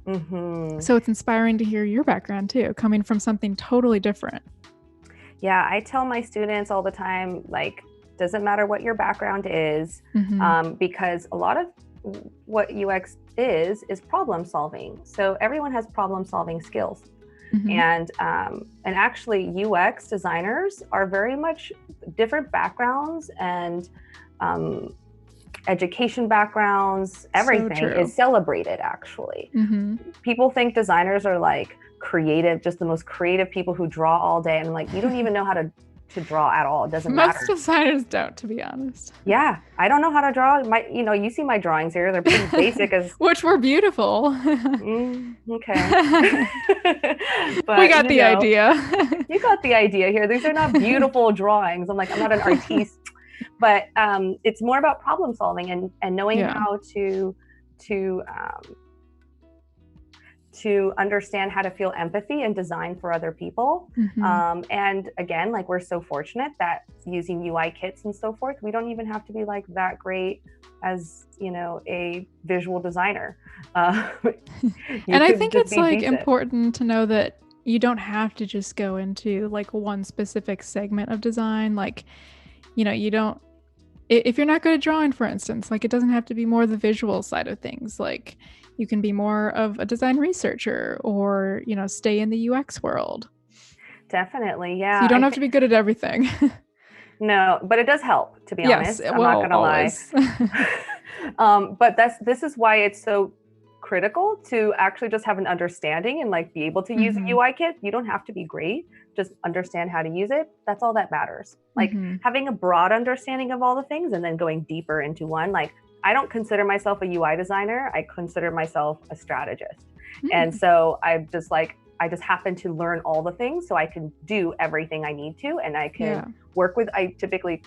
So it's inspiring to hear your background too, coming from something totally different. Yeah, I tell my students all the time, like, doesn't matter what your background is, because a lot of what UX is problem solving. So everyone has problem solving skills. And actually UX designers are very much different backgrounds and education backgrounds. Everything is celebrated, actually. People think designers are like creative, just the most creative people who draw all day. And I'm like, you don't even know how to draw at all. It doesn't matter. Most designers don't, to be honest. Yeah, I don't know how to draw. You see my drawings here. They're pretty basic as which were beautiful. Okay. But, we got the idea. You got the idea here. These are not beautiful drawings. I'm not an artiste. But it's more about problem solving and knowing how to understand how to feel empathy and design for other people. And again, like, we're so fortunate that using UI kits and so forth, we don't even have to be like that great as, a visual designer. And I think it's like important to know that you don't have to just go into like one specific segment of design. Like, you don't, if you're not good at drawing, for instance, like, it doesn't have to be more the visual side of things. Like, you can be more of a design researcher or, stay in the UX world. Definitely. Yeah. So you don't have to be good at everything. No, but it does help, to be honest. I'm not going to lie. But this is why it's so critical to actually just have an understanding and like be able to use a UI kit. You don't have to be great. Just understand how to use it. That's all that matters. Like, having a broad understanding of all the things and then going deeper into one. Like, I don't consider myself a UI designer. I consider myself a strategist. And so I just happen to learn all the things so I can do everything I need to, and I can work with, I typically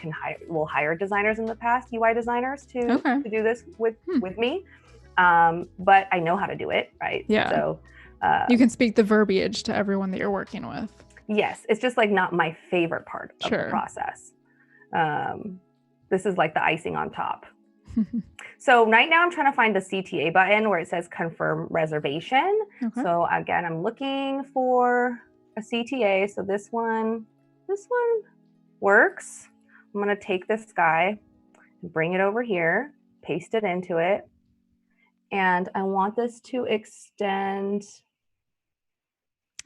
will hire designers in the past, UI designers to do this with me. But I know how to do it, right? Yeah. So you can speak the verbiage to everyone that you're working with. Yes. It's just like not my favorite part of the process. This is like the icing on top. So right now I'm trying to find the CTA button where it says confirm reservation. So again, I'm looking for a CTA. So this one works. I'm going to take this guy, bring it over here, paste it into it. And I want this to extend.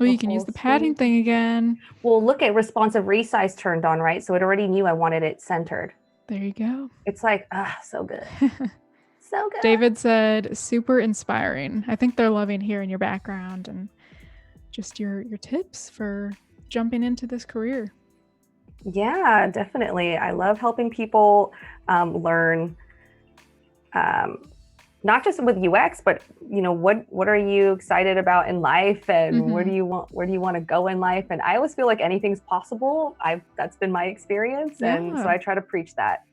Oh, the you can use whole the padding screen. thing again. Well, look at responsive resize turned on, right? So it already knew I wanted it centered. There you go. It's like, so good. So good. David said, super inspiring. I think they're loving hearing your background and just your tips for jumping into this career. Yeah, definitely. I love helping people learn, not just with UX, but what are you excited about in life, and where do you want to go in life? And I always feel like anything's possible. That's been my experience, and so I try to preach that.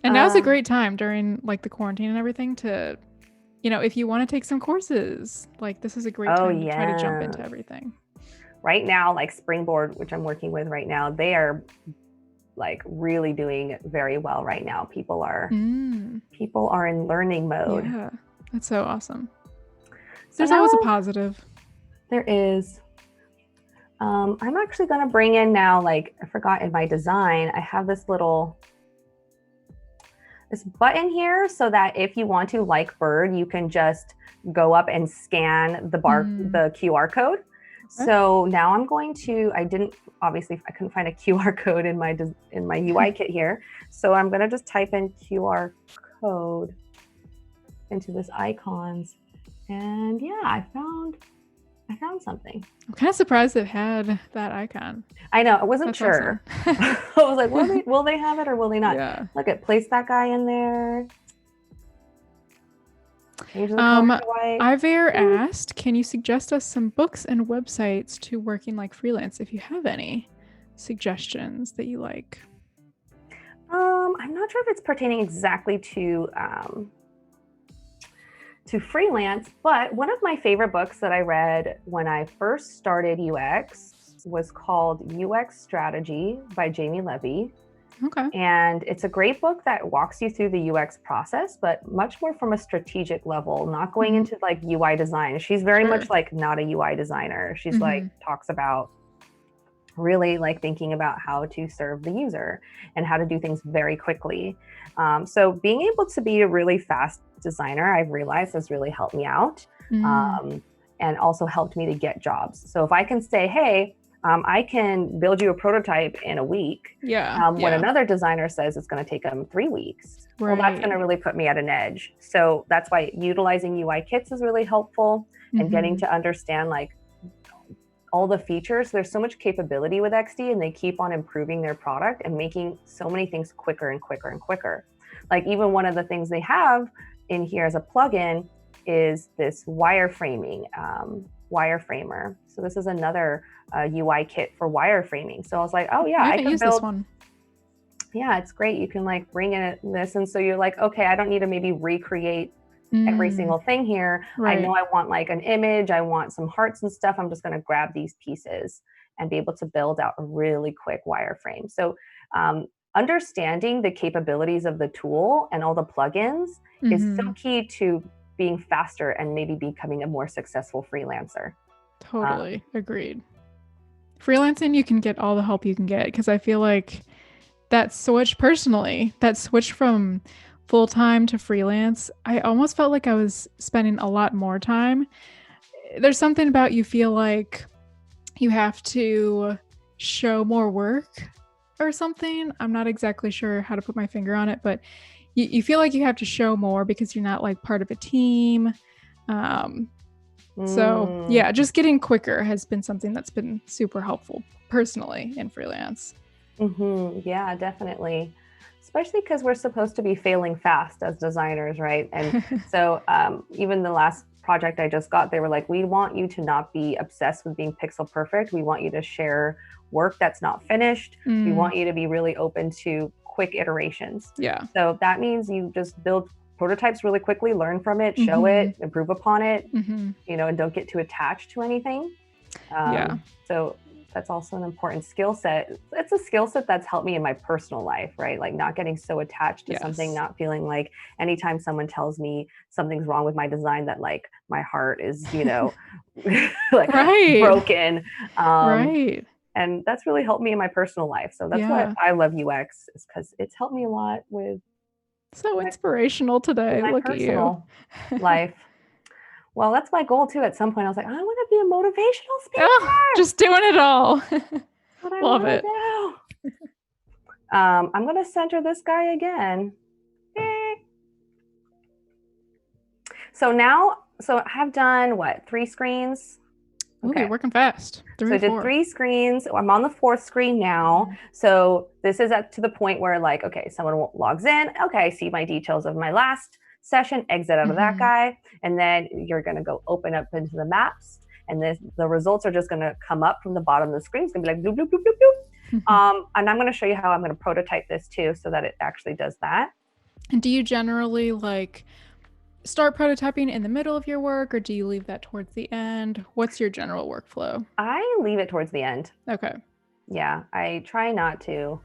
And now's a great time during like the quarantine and everything to, if you want to take some courses, like this is a great time to try to jump into everything. Right now, like Springboard, which I'm working with right now, they are like really doing very well right now. People are in learning mode. Yeah, that's so awesome. There's always a positive. There is. I'm actually going to bring in now, like I forgot in my design, I have this button here so that if you want to, like Bird, you can just go up and scan the QR code. Okay. So now I'm going to, I couldn't find a QR code in my UI kit here. So I'm going to just type in QR code into this icons. And yeah, I found something. I'm kind of surprised it had that icon. I know, I wasn't sure. Awesome. I was like, will they have it or will they not? Yeah. Look at, place that guy in there. Iver asked, can you suggest us some books and websites to working like freelance if you have any suggestions that you like? I'm not sure if it's pertaining exactly to freelance, but one of my favorite books that I read when I first started UX was called UX Strategy by Jamie Levy. Okay. And it's a great book that walks you through the UX process, but much more from a strategic level, not going into like UI design. She's very much like not a UI designer. She's like talks about really like thinking about how to serve the user and how to do things very quickly. So being able to be a really fast designer, I've realized has really helped me out and also helped me to get jobs. So if I can say, hey, I can build you a prototype in a week. When another designer says it's going to take them 3 weeks, well, that's going to really put me at an edge. So that's why utilizing UI kits is really helpful and getting to understand like all the features. There's so much capability with XD, and they keep on improving their product and making so many things quicker and quicker and quicker. Like even one of the things they have in here as a plugin is this wireframing, wireframer. So this is another UI kit for wireframing. So I was like, oh yeah, I can build this one. Yeah, it's great. You can like bring in this. And so you're like, okay, I don't need to maybe recreate every single thing here. Right. I know I want like an image, I want some hearts and stuff. I'm just going to grab these pieces and be able to build out a really quick wireframe. So understanding the capabilities of the tool and all the plugins is so key to being faster and maybe becoming a more successful freelancer. Totally agreed. Freelancing, you can get all the help you can get, because I feel like that switch from full-time to freelance, I almost felt like I was spending a lot more time. There's something about you feel like you have to show more work or something. I'm not exactly sure how to put my finger on it, but you feel like you have to show more because you're not like part of a team. So yeah, just getting quicker has been something that's been super helpful personally in freelance. Yeah, definitely. Especially because we're supposed to be failing fast as designers, right? And so even the last project I just got, they were like, we want you to not be obsessed with being pixel perfect. We want you to share work that's not finished. We want you to be really open to quick iterations. Yeah. So that means you just build prototypes really quickly, learn from it, show it, improve upon it, and don't get too attached to anything. So that's also an important skill set. It's a skill set that's helped me in my personal life, right? Like not getting so attached to something, not feeling like anytime someone tells me something's wrong with my design that like my heart is, like broken. And that's really helped me in my personal life. So that's why I love UX, is because it's helped me a lot with inspirational today. Look at you. Life. Well, that's my goal too. At some point, I was like, I want to be a motivational speaker. Oh, just doing it all. That's what I Love want it. to do. I'm going to center this guy again. So now, I have done what, 3 screens? Okay. Ooh, you're working fast. 3 so or I did 4. 3 screens. I'm on the 4th screen now. Mm-hmm. So this is up to the point where like, okay, someone logs in. Okay, I see my details of my last session, exit out of that guy. And then you're going to go open up into the maps. And the results are just going to come up from the bottom of the screen. It's going to be like, bloop, bloop, bloop, bloop, bloop. And I'm going to show you how I'm going to prototype this too, so that it actually does that. And do you generally like start prototyping in the middle of your work, or do you leave that towards the end? What's your general workflow? I leave it towards the end. Okay. Yeah, I try not to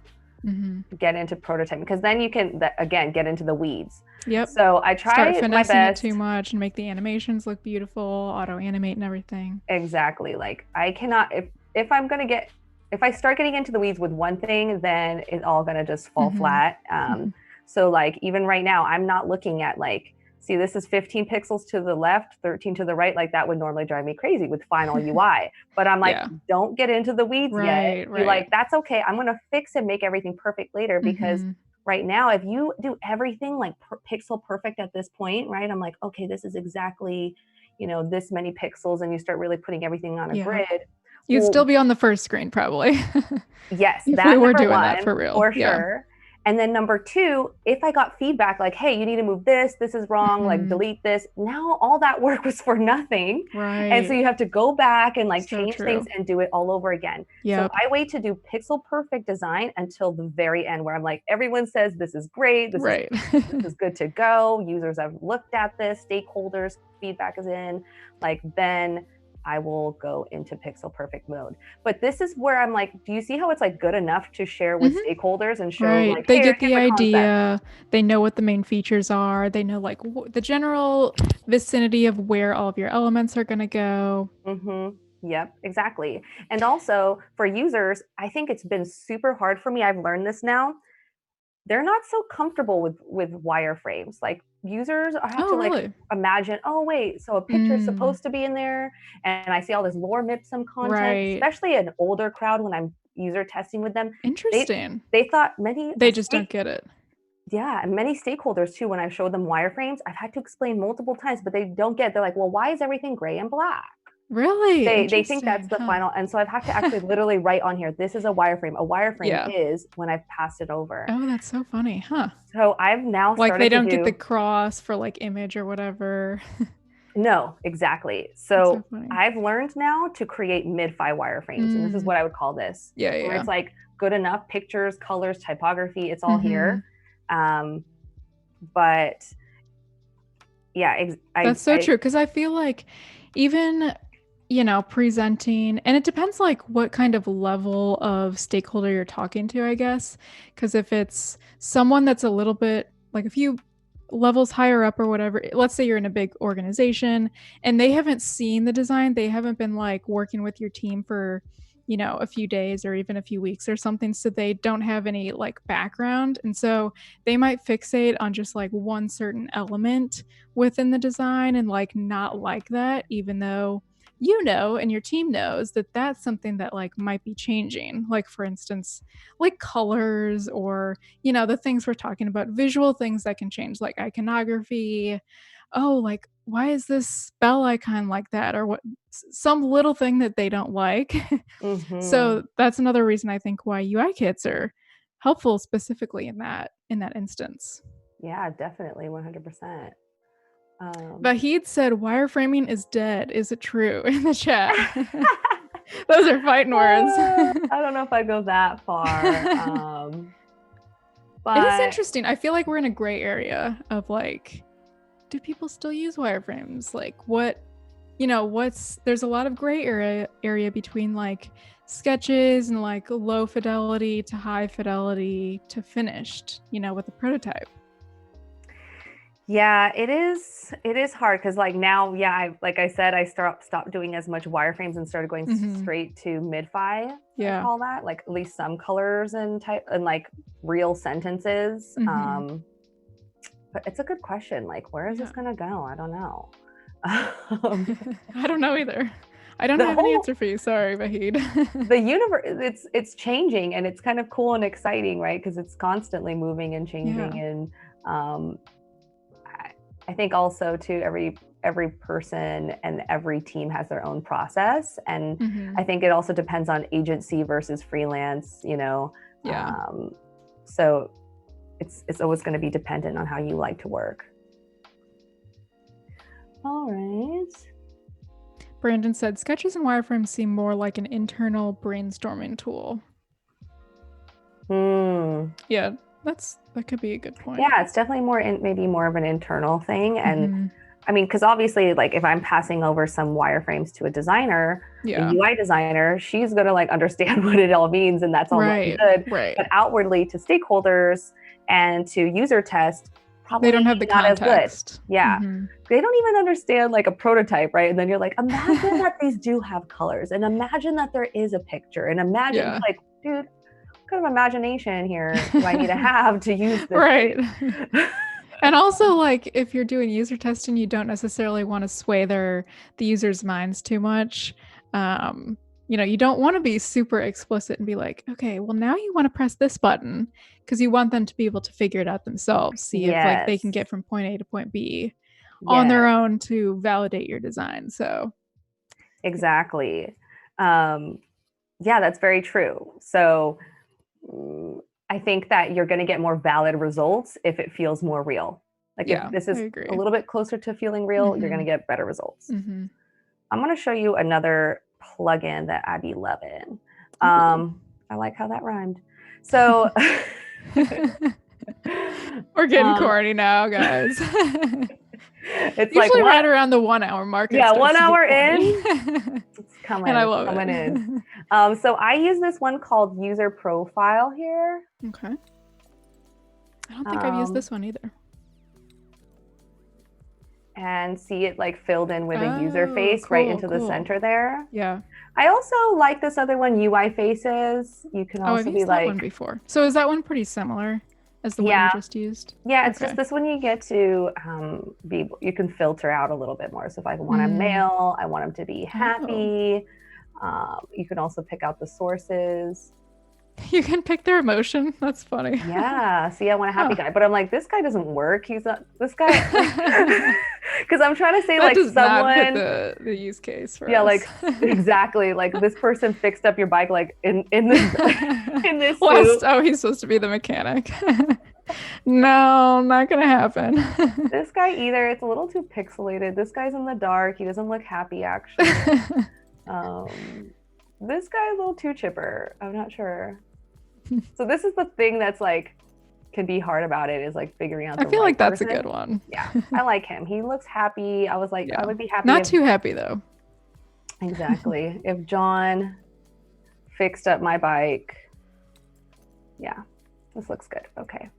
get into prototyping, because then you can, again, get into the weeds. Yep. So I try Start my best. It too much and make the animations look beautiful, auto animate and everything. Exactly. Like I cannot, if I start getting into the weeds with one thing, then it's all going to just fall flat. So like even right now, I'm not looking at like, see, this is 15 pixels to the left, 13 to the right. Like that would normally drive me crazy with final UI. But I'm like, don't get into the weeds yet. You're like, that's okay. I'm going to fix and make everything perfect later, because right now, if you do everything like pixel perfect at this point, right? I'm like, okay, this is exactly, this many pixels, and you start really putting everything on a grid. You'd still be on the first screen probably. Yes, if we were doing that for real. For sure. And then number 2, if I got feedback like, hey, you need to move this is wrong, like delete this. Now all that work was for nothing. Right. And so you have to go back and like change things and do it all over again. Yep. So I wait to do pixel perfect design until the very end, where I'm like, everyone says this is great. This is good to go. Users have looked at this, stakeholders, feedback is in, like then I will go into pixel perfect mode. But this is where I'm like, do you see how it's like good enough to share with stakeholders and show like, they get the idea, they know what the main features are, they know like the general vicinity of where all of your elements are going to go. Yep, exactly. And also for users, I think it's been super hard for me. I've learned this now. They're not so comfortable with wireframes. Like users have to like imagine, oh wait, so a picture is supposed to be in there, and I see all this lore mipsum content, especially an older crowd when I'm user testing with them. Interesting. They thought they just don't get it. Yeah, and many stakeholders too, when I've showed them wireframes, I've had to explain multiple times, but they don't get, they're like, well, why is everything gray and black? Really? They think that's the final. And so I've had to actually literally write on here, this is a wireframe. A wireframe is when I've passed it over. Oh, that's so funny. Huh. So I've now started they don't get the cross for like image or whatever. No, exactly. So I've learned now to create mid-fi wireframes. And this is what I would call this. Where it's like good enough pictures, colors, typography, it's all here. But yeah, that's so true. Because I feel like even presenting, and it depends like what kind of level of stakeholder you're talking to, I guess. Because if it's someone that's a little bit like a few levels higher up or whatever, let's say you're in a big organization and they haven't seen the design, they haven't been like working with your team for a few days or even a few weeks or something, so they don't have any like background, and so they might fixate on just like one certain element within the design and like not like that, even though and your team knows that that's something that like might be changing, like for instance like colors or the things we're talking about, visual things that can change, like iconography. Oh, like why is this spell icon like that, or what, some little thing that they don't like. So that's another reason I think why UI kits are helpful specifically in that instance. Yeah, definitely, 100%. Vahid said wireframing is dead. Is it true? In the chat. Those are fighting words. I don't know if I go that far. But it is interesting. I feel like we're in a gray area of like, do people still use wireframes? Like what, there's a lot of gray area between like sketches and like low fidelity to high fidelity to finished, with a prototype. Yeah, it is hard because like now, like I said, I stopped doing as much wireframes and started going straight to mid-fi. I call that, like at least some colors and type and like real sentences. But it's a good question. Like, where is this gonna go? I don't know. I don't know either. I don't have an answer for you. Sorry, Vahid. The universe, it's changing, and it's kind of cool and exciting, right? Because it's constantly moving and changing. And I think also too, every person and every team has their own process. And I think it also depends on agency versus freelance, so it's always going to be dependent on how you like to work. All right. Brandon said sketches and wireframes seem more like an internal brainstorming tool. Yeah, that could be a good point. Yeah, it's definitely maybe more of an internal thing. And I mean, because obviously, like if I'm passing over some wireframes to a designer, a UI designer, she's going to like understand what it all means, and that's all good. Right. But outwardly to stakeholders and to user test, probably they don't have the not context. As good. Yeah. They don't even understand like a prototype, right? And then you're like, imagine that these do have colors, and imagine that there is a picture, and imagine like, dude, what kind of imagination here do I need to have to use this? Right. And also, like, if you're doing user testing, you don't necessarily want to sway the user's minds too much. You don't want to be super explicit and be like, okay, well, now you want to press this button, because you want them to be able to figure it out themselves, see if like they can get from point A to point B on their own to validate your design. So exactly. Yeah, that's very true. So I think that you're going to get more valid results if it feels more real. Like if this is a little bit closer to feeling real, you're going to get better results. I'm going to show you another plugin that I'd be loving. I like how that rhymed. So we're getting corny now, guys. It's usually like right around the 1 hour mark. Yeah, 1 hour in. It's coming. And I love coming it. In. So I use this one called User Profile here. Okay. I don't think I've used this one either. And see it like filled in with a user face right into the center there. Yeah. I also like this other one, UI Faces. You can also I've be used like that one before. So is that one pretty similar as the one you just used? Yeah, it's just this one you get to you can filter out a little bit more. So if I want a male, I want them to be happy. You can also pick out the sources. You can pick their emotion. That's funny. Yeah. See, I want a happy guy, but I'm like, this guy doesn't work. He's not this guy. Because I'm trying to say that like does someone not fit the use case for us. like exactly. Like this person fixed up your bike like in this in this suit. Oh, he's supposed to be the mechanic. No, not gonna happen. This guy either it's a little too pixelated. This guy's in the dark. He doesn't look happy actually. This guy's a little too chipper. I'm not sure. So this is the thing that's like can be hard about it, is like figuring out the I feel like that's person. A good one. Yeah, I like him. He looks happy. I was like, I would be happy. Not too happy though. Exactly. If John fixed up my bike. Yeah, this looks good. Okay.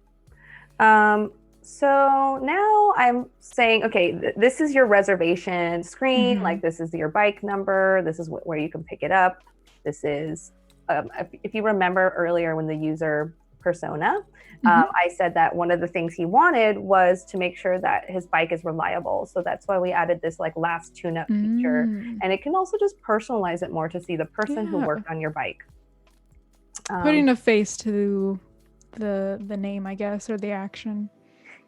So now I'm saying, okay, this is your reservation screen. Like this is your bike number. This is where you can pick it up. This is, if you remember earlier when the user persona, I said that one of the things he wanted was to make sure that his bike is reliable. So that's why we added this like last tune-up feature. And it can also just personalize it more to see the person who worked on your bike. Putting a face to the name, I guess, or the action.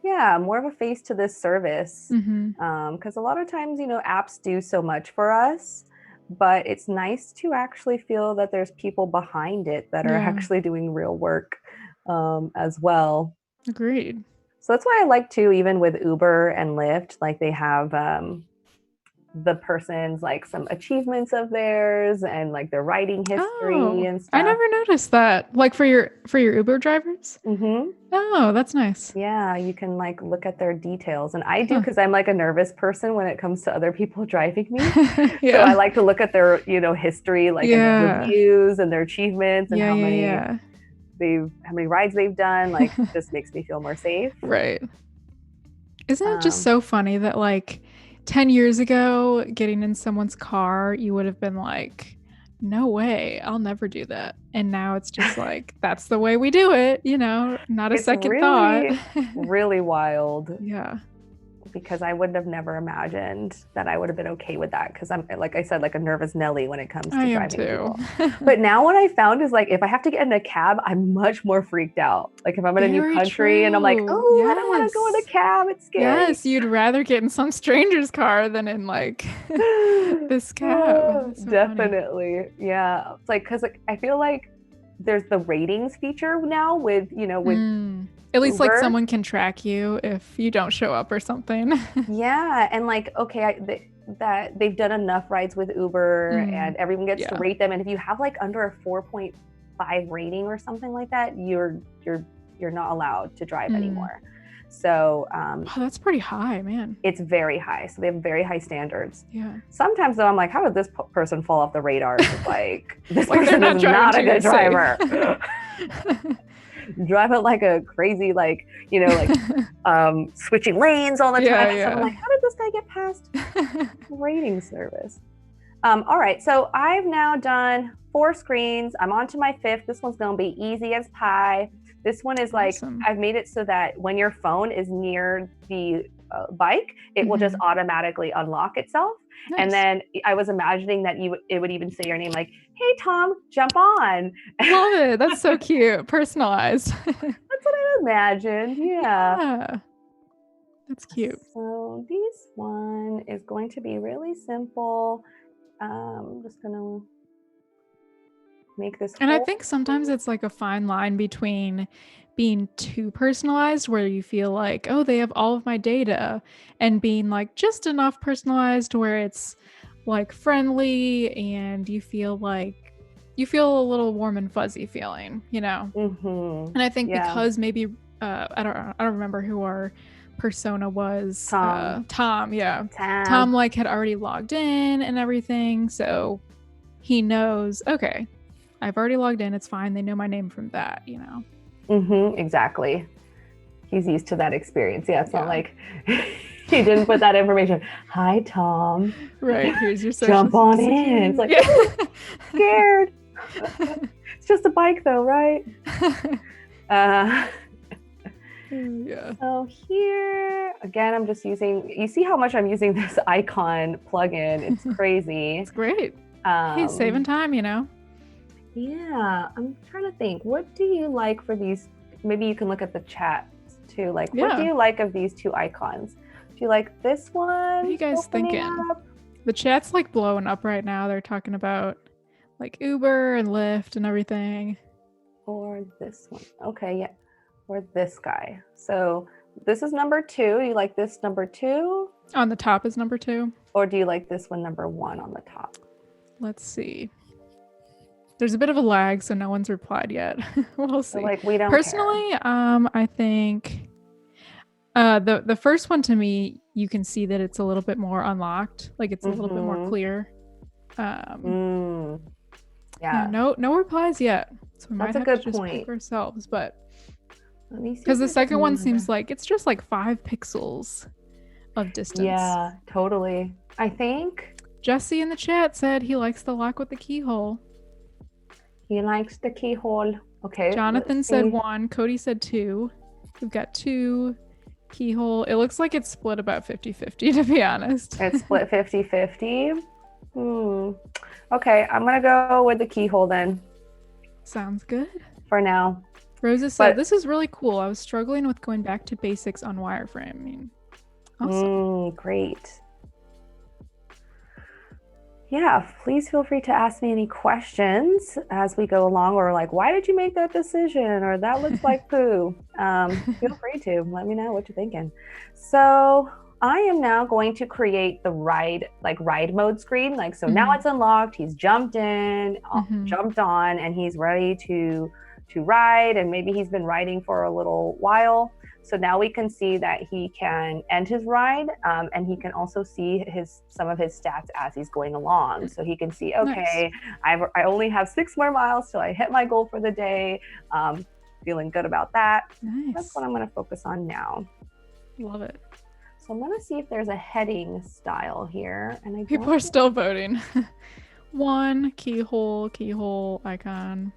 Yeah, more of a face to this service. Because a lot of times, apps do so much for us, but it's nice to actually feel that there's people behind it that are actually doing real work as well. Agreed. So that's why I like to, even with Uber and Lyft, like they have the person's like some achievements of theirs and like their writing history and stuff. I never noticed that. Like for your Uber drivers? Oh, that's nice. Yeah, you can like look at their details. And I do because I'm like a nervous person when it comes to other people driving me. So I like to look at their, history, like and their reviews and their achievements and how many rides they've done. Like just makes me feel more safe. Right. Isn't it just so funny that like 10 years ago, getting in someone's car, you would have been like, no way, I'll never do that. And now it's just like, that's the way we do it, not a second thought. Really wild. Yeah. because I would have never imagined that I would have been okay with that, because I'm, like I said, like a nervous Nelly when it comes to driving people. But now what I found is, like, if I have to get in a cab, I'm much more freaked out. Like if I'm in a new country and I'm like, oh, I don't want to go in a cab, it's scary. Yes, you'd rather get in some stranger's car than in like this cab. So definitely funny. Yeah, it's like, because like I feel like there's the ratings feature now with at least Uber. Like someone can track you if you don't show up or something. Yeah, and like, okay, that they've done enough rides with Uber and everyone gets to rate them, and if you have like under a 4.5 rating or something like that, you're not allowed to drive anymore. So oh, that's pretty high, man. It's very high. So they have very high standards. Yeah. Sometimes though, I'm like, how did this person fall off the radar? It's like, this person is not a good driver. Drive it like a crazy, like, switching lanes all the time. Yeah. So I'm like, how did this guy get past rating service? All right, so I've now done 4 screens. I'm on to my 5th. This one's gonna be easy as pie. This one is like, awesome. I've made it so that when your phone is near the bike, it will just automatically unlock itself. Nice. And then I was imagining that it would even say your name, like, hey, Tom, jump on. Love it. That's so cute. Personalized. That's what I imagined. Yeah. That's cute. So this one is going to be really simple. I'm just going to make this. And I think sometimes it's like a fine line between being too personalized, where you feel like, oh, they have all of my data, and being like just enough personalized where it's like friendly and you feel a little warm and fuzzy feeling, And I think because maybe I don't remember who our persona was. Tom. Tom like had already logged in and everything, so he knows, okay, I've already logged in, it's fine, they know my name from that, Exactly. He's used to that experience. Yeah, it's not like he didn't put that information. Hi, Tom. Right, here's your social jump on in. It's like, oh, scared. It's just a bike though, right? So here, again, I'm just using, you see how much I'm using this icon plugin. It's crazy. It's great. He's saving time, Yeah, I'm trying to think. What do you like for these? Maybe you can look at the chat too. Like, what do you like of these 2 icons? Do you like this one? What are you guys thinking? Up? The chat's like blowing up right now. They're talking about like Uber and Lyft and everything. Or this one. Okay, yeah. Or this guy. So this is number 2. You like this number 2? On the top is number 2. Or do you like this one number 1 on the top? Let's see. There's a bit of a lag, so no one's replied yet. We'll see. So, like, we don't personally care. I think the first one, to me, you can see that it's a little bit more unlocked, like it's a little bit more clear. No replies yet, so we might have to just pick ourselves. But because the second one seems like it's just like 5 pixels of distance. Yeah, totally. I think Jesse in the chat said he likes the lock with the keyhole. He likes the keyhole. Okay. Jonathan said 1. Cody said 2. We've got 2 keyhole. It looks like it's split about 50-50, to be honest. It's split 50-50. Okay, I'm going to go with the keyhole then. Sounds good. For now. Rosa said, this is really cool. I was struggling with going back to basics on wireframe. I mean, awesome. Great. Yeah, please feel free to ask me any questions as we go along, or like, why did you make that decision? Or that looks like poo. Feel free to let me know what you're thinking. So I am now going to create the ride mode screen. Like, so now it's unlocked. He's jumped in, jumped on, and he's ready to ride. And maybe he's been riding for a little while. So now we can see that he can end his ride, and he can also see some of his stats as he's going along. So he can see, okay, nice. I only have 6 more miles till I hit my goal for the day. Feeling good about that. Nice. That's what I'm going to focus on now. Love it. So I'm going to see if there's a heading style here. And people are still voting. 1 keyhole icon.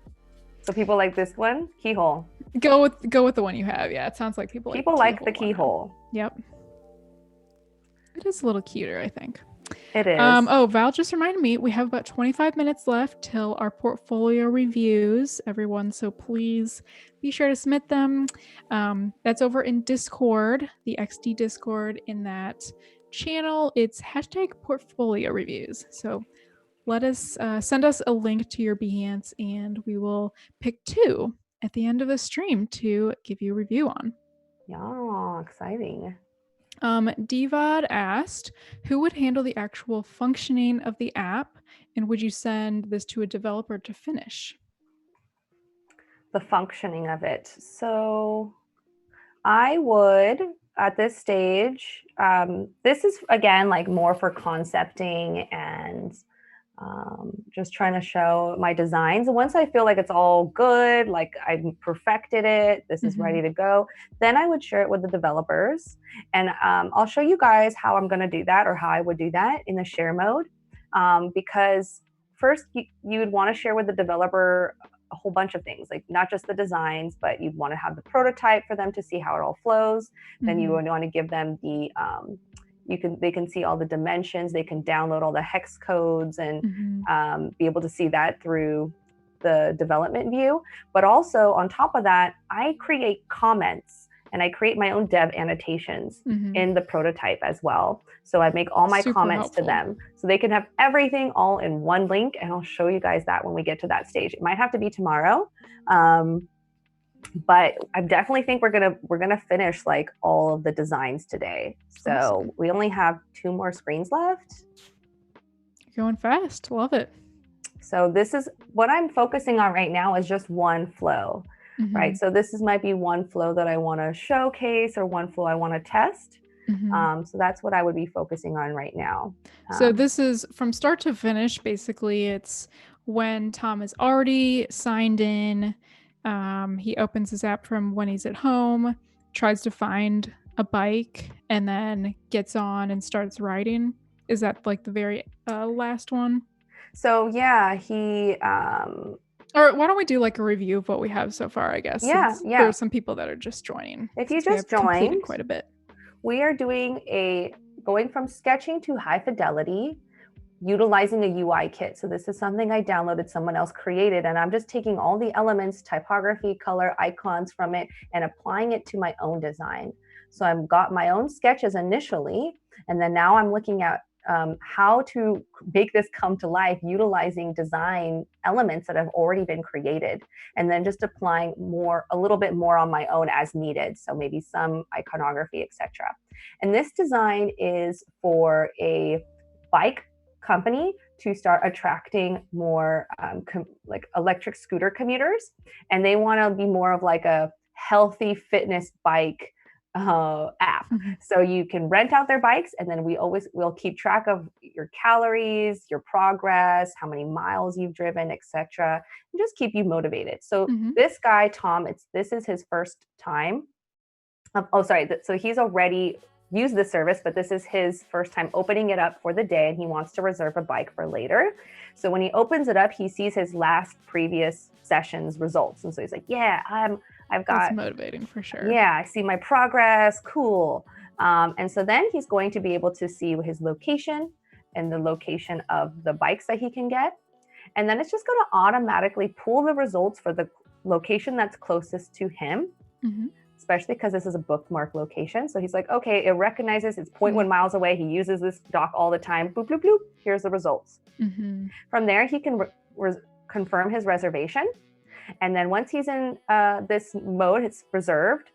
So people like this one, keyhole. Go with the one you have. Yeah, it sounds like people like the keyhole. Yep. It is a little cuter, I think. It is. Oh, Val just reminded me, we have about 25 minutes left till our portfolio reviews, everyone. So please be sure to submit them. That's over in Discord, the XD Discord. In that channel, it's hashtag portfolio reviews. So let us send us a link to your Behance, and we will pick 2 at the end of the stream to give you a review on. Yeah, exciting. Divad asked, who would handle the actual functioning of the app, and would you send this to a developer to finish? The functioning of it. So I would, at this stage, this is again like more for concepting and just trying to show my designs. Once I feel like it's all good, like I've perfected it, this is ready to go, then I would share it with the developers. And I'll show you guys how I'm going to do that, or how I would do that in the share mode. Because first you would want to share with the developer a whole bunch of things, like not just the designs, but you'd want to have the prototype for them to see how it all flows. Then you would want to give them the they can see all the dimensions, they can download all the hex codes and be able to see that through the development view. But also on top of that, I create comments and I create my own dev annotations in the prototype as well. So I make all my comments to them so they can have everything all in one link. And I'll show you guys that when we get to that stage. It might have to be tomorrow. But I definitely think we're gonna finish like all of the designs today. So awesome. We only have 2 more screens left. You're going fast. Love it. So this is what I'm focusing on right now, is just one flow, right? So this might be one flow that I want to showcase, or one flow I want to test. So that's what I would be focusing on right now. So this is from start to finish. Basically, it's when Tom is already signed in. He opens his app from when he's at home, tries to find a bike, and then gets on and starts riding. Is that like the very last one? So yeah, or why don't we do like a review of what we have so far, I guess? Yeah. For some people that are just joining. If you just joined, quite a bit. We are doing going from sketching to high fidelity, utilizing a UI kit. So this is something I downloaded, someone else created, and I'm just taking all the elements, typography, color, icons from it, and applying it to my own design. So I've got my own sketches initially, and then now I'm looking at how to make this come to life, utilizing design elements that have already been created, and then just applying a little bit more on my own as needed. So maybe some iconography, etc. And this design is for a bike company to start attracting more like electric scooter commuters, and they want to be more of like a healthy fitness bike app. So you can rent out their bikes, and then we'll keep track of your calories, your progress, how many miles you've driven, etc., and just keep you motivated. So this guy Tom, this is his first time. So he's already used the service, but this is his first time opening it up for the day, and he wants to reserve a bike for later. So when he opens it up, he sees his last previous session's results, and so he's like, "Yeah, I've got." That's motivating for sure. Yeah, I see my progress. Cool. And so then he's going to be able to see his location and the location of the bikes that he can get, and then it's just going to automatically pull the results for the location that's closest to him. Especially because this is a bookmark location. So he's like, okay, it recognizes it's 0.1 miles away. He uses this dock all the time. Boop, bloop, bloop. Here's the results. From there, he can confirm his reservation. And then once he's in this mode, it's reserved.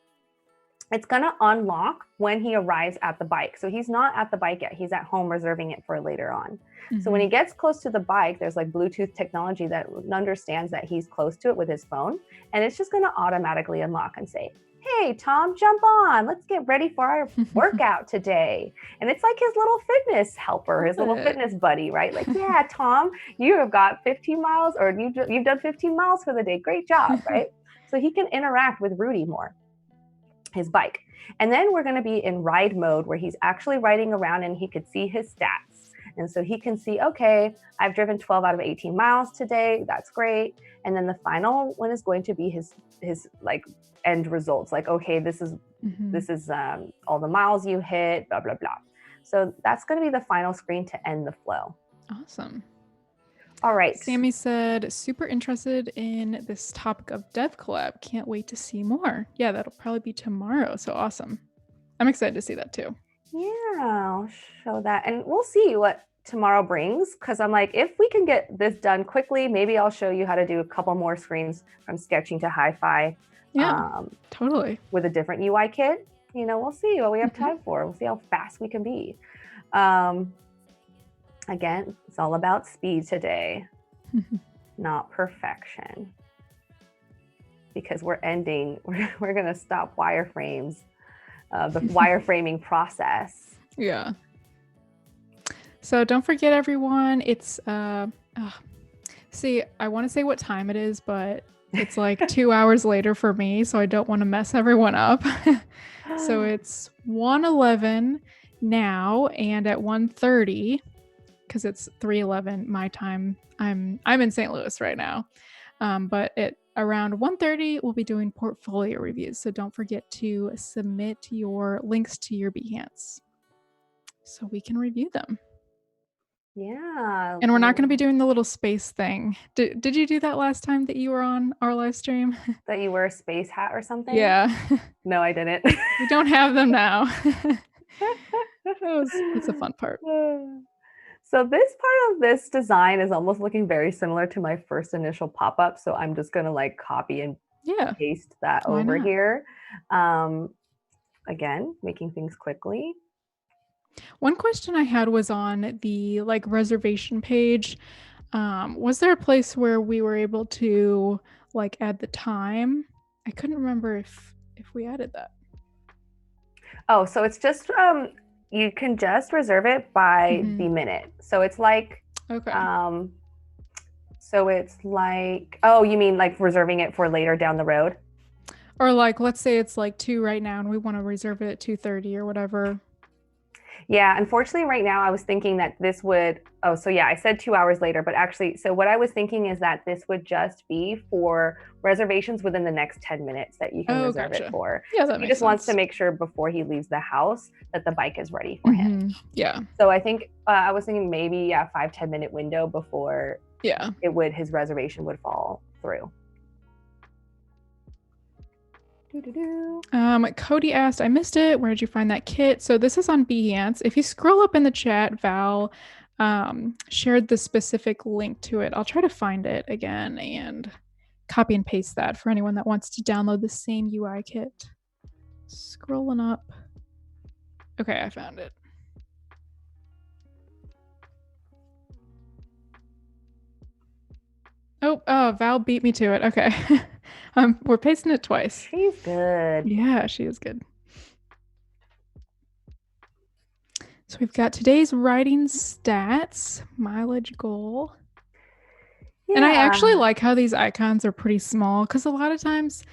It's going to unlock when he arrives at the bike. So he's not at the bike yet. He's at home reserving it for later on. So when he gets close to the bike, there's like Bluetooth technology that understands that he's close to it with his phone. And it's just going to automatically unlock and say, "Hey, Tom, jump on. Let's get ready for our workout today." And it's like his little fitness helper, his little fitness buddy, right? Like, "Yeah, Tom, you have got 15 miles, or you've done 15 miles for the day. Great job," right? So he can interact with Rudy more, his bike. And then we're going to be in ride mode, where he's actually riding around and he could see his stats. And so he can see, okay, I've driven 12 out of 18 miles today. That's great. And then the final one is going to be his like end results. Like, okay, this is all the miles you hit, blah, blah, blah. So that's going to be the final screen to end the flow. Awesome. All right. Sammy said, super interested in this topic of Dev Collab. Can't wait to see more. Yeah, that'll probably be tomorrow. So awesome. I'm excited to see that too. Yeah, I'll show that. And we'll see what tomorrow brings, because I'm like, if we can get this done quickly, maybe I'll show you how to do a couple more screens from sketching to hi-fi. Yeah, totally. With a different UI kit. We'll see what we have time for. We'll see how fast we can be. Again, it's all about speed today, not perfection. Because we're going to stop wireframes, the wireframing process. Yeah. So don't forget, everyone, it's, see, I want to say what time it is, but it's like 2 hours later for me, so I don't want to mess everyone up. So it's 1:11 now, and at 1:30, because it's 3:11 my time, I'm in St. Louis right now. But at around 1:30, we'll be doing portfolio reviews. So don't forget to submit your links to your Behance so we can review them. Yeah. And we're not going to be doing the little space thing. Did you do that last time that you were on our live stream? That you wear a space hat or something? Yeah. No, I didn't. We don't have them now. It's a fun part. So this part of this design is almost looking very similar to my first initial pop-up. So I'm just going to like copy and paste that over here. Again, making things quickly. One question I had was on the like reservation page. Was there a place where we were able to like add the time? I couldn't remember if we added that. Oh, so it's just you can just reserve it by the minute. So it's like so it's like, oh, you mean like reserving it for later down the road? Or like, let's say it's like 2 right now and we want to reserve it at 2:30 or whatever. Yeah, unfortunately right now I was thinking that this would, so yeah, I said 2 hours later, but actually, so what I was thinking is that this would just be for reservations within the next 10 minutes that you can reserve it for. Yeah, so that he makes just wants to make sure before he leaves the house that the bike is ready for him. Yeah. So I think I was thinking maybe 5-10 minute window before his reservation would fall through. Cody asked, I missed it. Where did you find that kit? So this is on Behance. If you scroll up in the chat, Val shared the specific link to it. I'll try to find it again and copy and paste that for anyone that wants to download the same UI kit. Scrolling up. Okay, I found it. Oh, Val beat me to it. Okay. We're pasting it twice. She's good. Yeah, she is good. So we've got today's writing stats, mileage goal. Yeah. And I actually like how these icons are pretty small, because a lot of times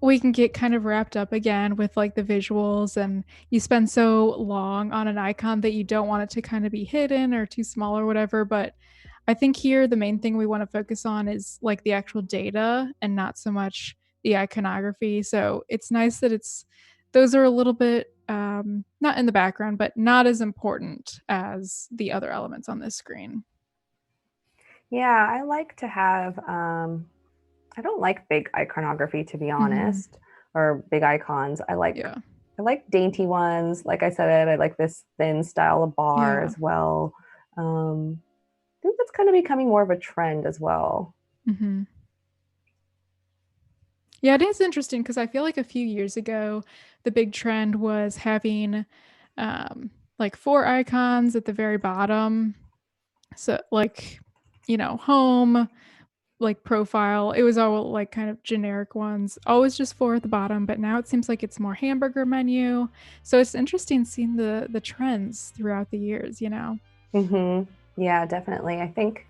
we can get kind of wrapped up again with like the visuals, and you spend so long on an icon that you don't want it to kind of be hidden or too small or whatever. But I think here the main thing we want to focus on is like the actual data and not so much the iconography. So it's nice that those are a little bit not in the background, but not as important as the other elements on this screen. Yeah, I like to have, I don't like big iconography, to be honest, or big icons. I like dainty ones. Like I said, I like this thin style of bar as well. I think that's kind of becoming more of a trend as well. Yeah, it is interesting because I feel like a few years ago, the big trend was having like 4 icons at the very bottom. So like, home, like profile, it was all like kind of generic ones, always just 4 at the bottom. But now it seems like it's more hamburger menu. So it's interesting seeing the trends throughout the years, Yeah, definitely. I think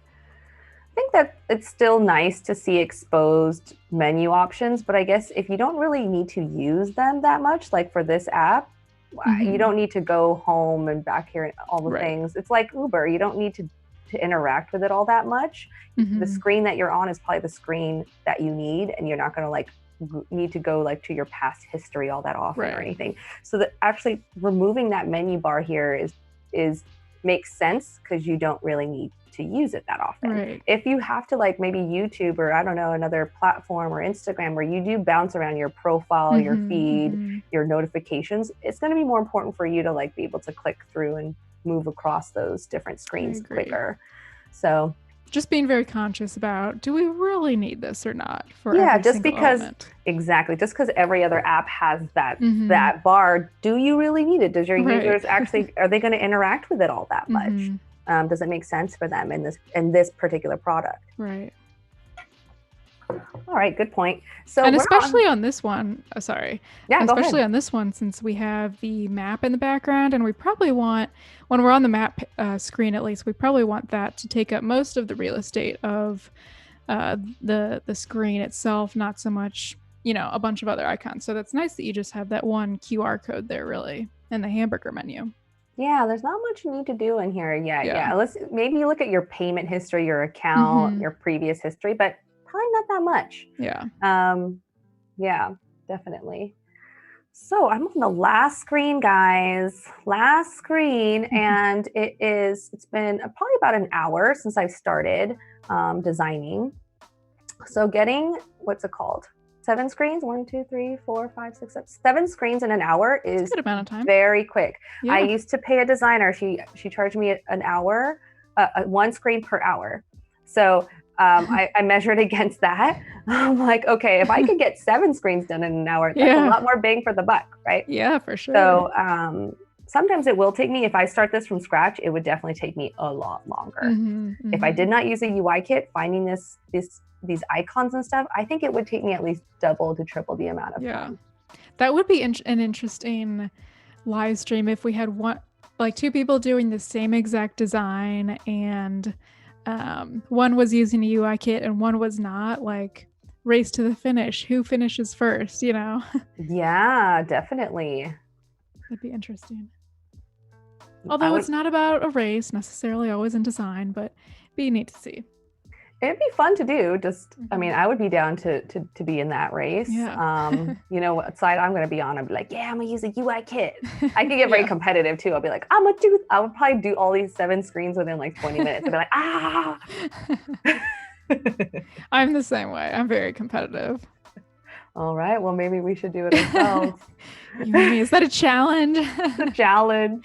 that it's still nice to see exposed menu options, but I guess if you don't really need to use them that much, like for this app, you don't need to go home and back here and all the things. It's like Uber. You don't need to interact with it all that much. The screen that you're on is probably the screen that you need, and you're not going to like need to go like to your past history all that often or Right. anything. So that actually removing that menu bar here is makes sense because you don't really need to use it that often. Right. If you have to like maybe YouTube or I don't know, another platform or Instagram where you do bounce around your profile, your feed, your notifications, it's going to be more important for you to like be able to click through and move across those different screens quicker. So just being very conscious about, do we really need this or not for every just because element? Exactly, just because every other app has that that bar, do you really need it? Does your users actually, are they going to interact with it all that much? Does it make sense for them in this particular product? Right. All right, good point. So, and especially on this one, sorry. Yeah, especially on this one, since we have the map in the background, and we probably want, when we're on the map screen at least, we probably want that to take up most of the real estate of the screen itself, not so much, you know, a bunch of other icons. So that's nice that you just have that one QR code there, really, and the hamburger menu. Yeah, there's not much you need to do in here yet. Yeah, let's maybe you look at your payment history, your account, your previous history, but probably not that much. Yeah, definitely. So I'm on the last screen, guys. Last screen, and it's been probably about an hour since I started designing. So getting, what's it called? 7 screens, 1, 2, 3, 4, 5, 6, 7 screens in an hour is a good amount of time. Very quick. I used to pay a designer. She charged me an hour, 1 screen per hour. So I measured against that. I'm like, okay, if I could get 7 screens done in an hour, that's a lot more bang for the buck, right? Yeah, for sure. So sometimes it will take me, if I start this from scratch, it would definitely take me a lot longer. If I did not use a UI kit, finding these icons and stuff, I think it would take me at least double to triple the amount of time. That would be an interesting live stream if we had like 2 people doing the same exact design, and one was using a UI kit and one was not, like race to the finish. Who finishes first, you know? Yeah, definitely. That'd be interesting. Although it's not about a race necessarily always in design, but it'd be neat to see. It'd be fun to do. Just, I mean, I would be down to be in that race. You know what side I'm going to be on? I'd be like, yeah, I'm gonna use a UI kit. I can get very competitive too. I'll be like, I would probably do all these 7 screens within like 20 minutes. I'd be like, ah. I'm the same way. I'm very competitive. All right. Well, maybe we should do it ourselves. You and me. Is that a challenge? It's a challenge.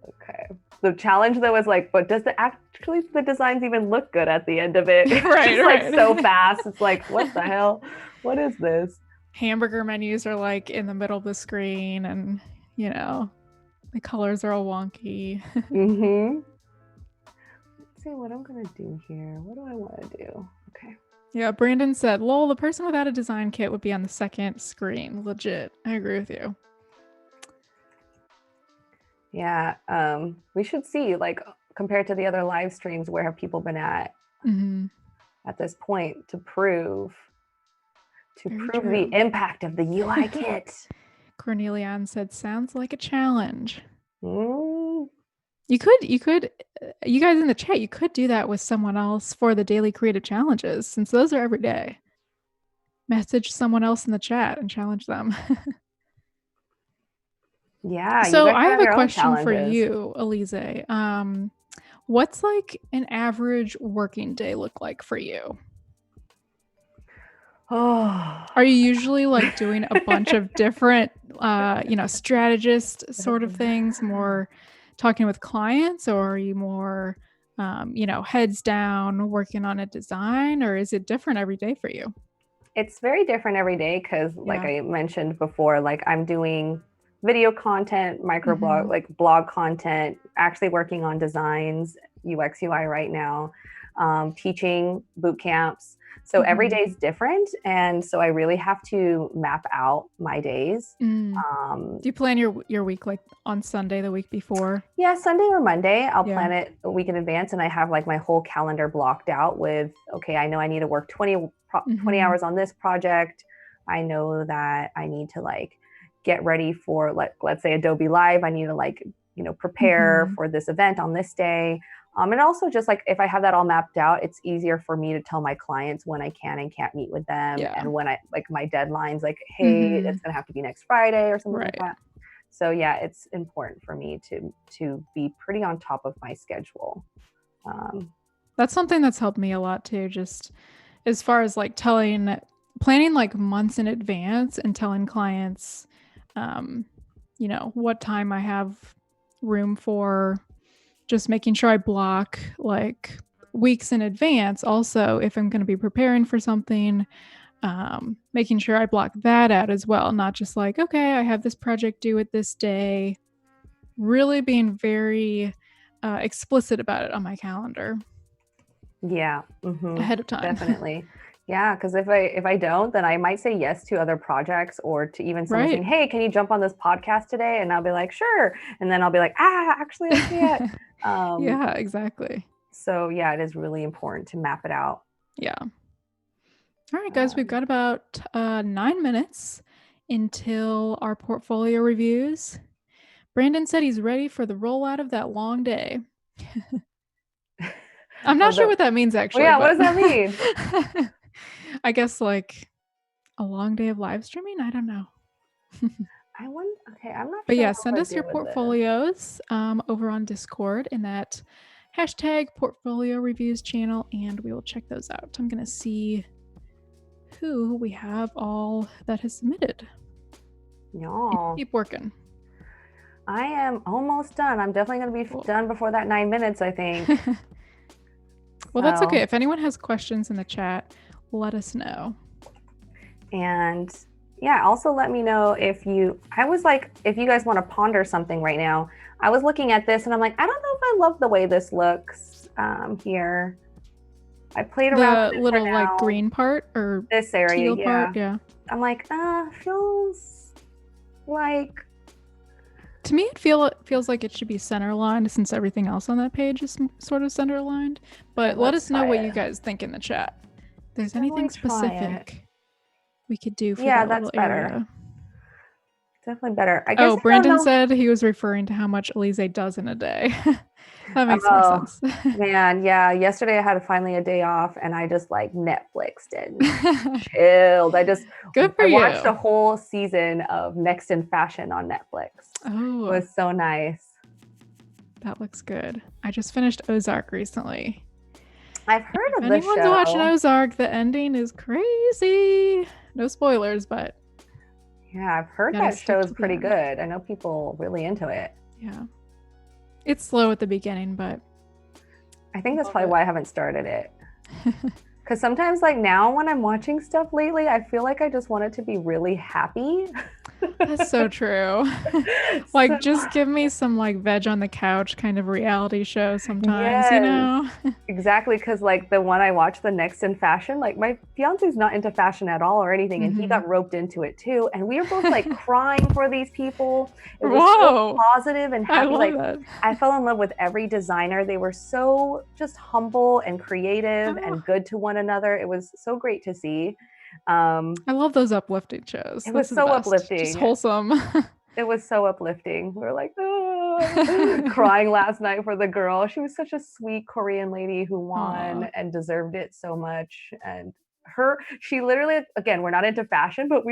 Okay. The challenge though is like, but does the designs even look good at the end of it? Right, it's like so fast. It's like, what the hell? What is this? Hamburger menus are like in the middle of the screen, and you know, the colors are all wonky. Let's see what I'm gonna do here. What do I want to do? Okay. Yeah, Brandon said, lol, the person without a design kit would be on the second screen. Legit. I agree with you. Yeah, we should see, like, compared to the other live streams, where have people been at this point to prove the impact of the UI kit. Cornelian said, sounds like a challenge. You could, you guys in the chat, you could do that with someone else for the daily creative challenges, since those are every day. Message someone else in the chat and challenge them. Yeah. So I have a question for you, Elize. What's like an average working day look like for you? Are you usually like doing a bunch of different, strategist sort of things, more talking with clients, or are you more, heads down working on a design, or is it different every day for you? It's very different every day because, like I mentioned before, like I'm doing video content, microblog, like blog content, actually working on designs, UX, UI right now, teaching boot camps. So every day is different. And so I really have to map out my days. Do you plan your week like on Sunday, the week before? Yeah, Sunday or Monday. I'll plan it a week in advance. And I have like my whole calendar blocked out with, okay, I know I need to work 20 hours on this project. I know that I need to like get ready for, let's say Adobe Live. I need to like, prepare for this event on this day. And also just like if I have that all mapped out, it's easier for me to tell my clients when I can and can't meet with them, Yeah. and when I like my deadlines, like, hey, it's gonna have to be next Friday or something like Right. that. So yeah, it's important for me to be pretty on top of my schedule. That's something that's helped me a lot too, just as far as like planning like months in advance and telling clients, you know, what time I have room for, just making sure I block like weeks in advance. Also, if I'm going to be preparing for something, making sure I block that out as well. Not just like, okay, I have this project due at this day. Really being very explicit about it on my calendar. Yeah. Ahead of time. Definitely. Yeah, because if I don't, then I might say yes to other projects, or to even someone saying, hey, can you jump on this podcast today? And I'll be like, sure. And then I'll be like, actually I can't. Yeah, exactly. So yeah, it is really important to map it out. Yeah. All right, guys, we've got about 9 minutes until our portfolio reviews. Brandon said he's ready for the rollout of that long day. I'm not sure what that means, actually. Well, yeah, what does that mean? I guess like a long day of live streaming. I don't know. I wonder. Okay, I'm not. But yeah, send us your portfolios over on Discord in that hashtag portfolio reviews channel, and we will check those out. I'm gonna see who we have all that has submitted. No. Keep working. I am almost done. I'm definitely going to be done before that 9 minutes, I think. Well, that's okay. If anyone has questions in the chat, let us know. And yeah, also let me know if you guys want to ponder something right now. I was looking at this and I'm like, I don't know if I love the way this looks here. I played around with the little like green part or this area, part. Yeah. I'm like, feels like. To me, it feels like it should be center aligned, since everything else on that page is sort of center aligned. But let us know what you guys think in the chat. If there's anything specific we could do for that little area. Definitely better. I guess. Brandon said he was referring to how much Elize does in a day. That makes more sense. Man, yeah. Yesterday I had finally a day off, and I just like Netflixed and chilled. Good for I you. watched a whole season of Next in Fashion on Netflix. Oh, it was so nice. That looks good. I just finished Ozark recently. I've heard of this show. If anyone's watching Ozark, the ending is crazy. No spoilers, but yeah, I've heard that show is pretty good. I know people really into it. Yeah. It's slow at the beginning, but I think that's probably why I haven't started it. Because sometimes, like now when I'm watching stuff lately, I feel like I just want it to be really happy. That's so true. Like, just give me some like veg on the couch kind of reality show sometimes, you know? Exactly, because like the one I watched, the Next in Fashion, like my fiance's not into fashion at all or anything, and he got roped into it too. And we were both like crying for these people. It was so positive and happy. I fell in love with every designer. They were so just humble and creative and good to one another. It was so great to see. I love those uplifting shows. It was so uplifting. Just wholesome. It was so uplifting. We were like, crying last night for the girl. She was such a sweet Korean lady who won and deserved it so much. And she literally, again, we're not into fashion, but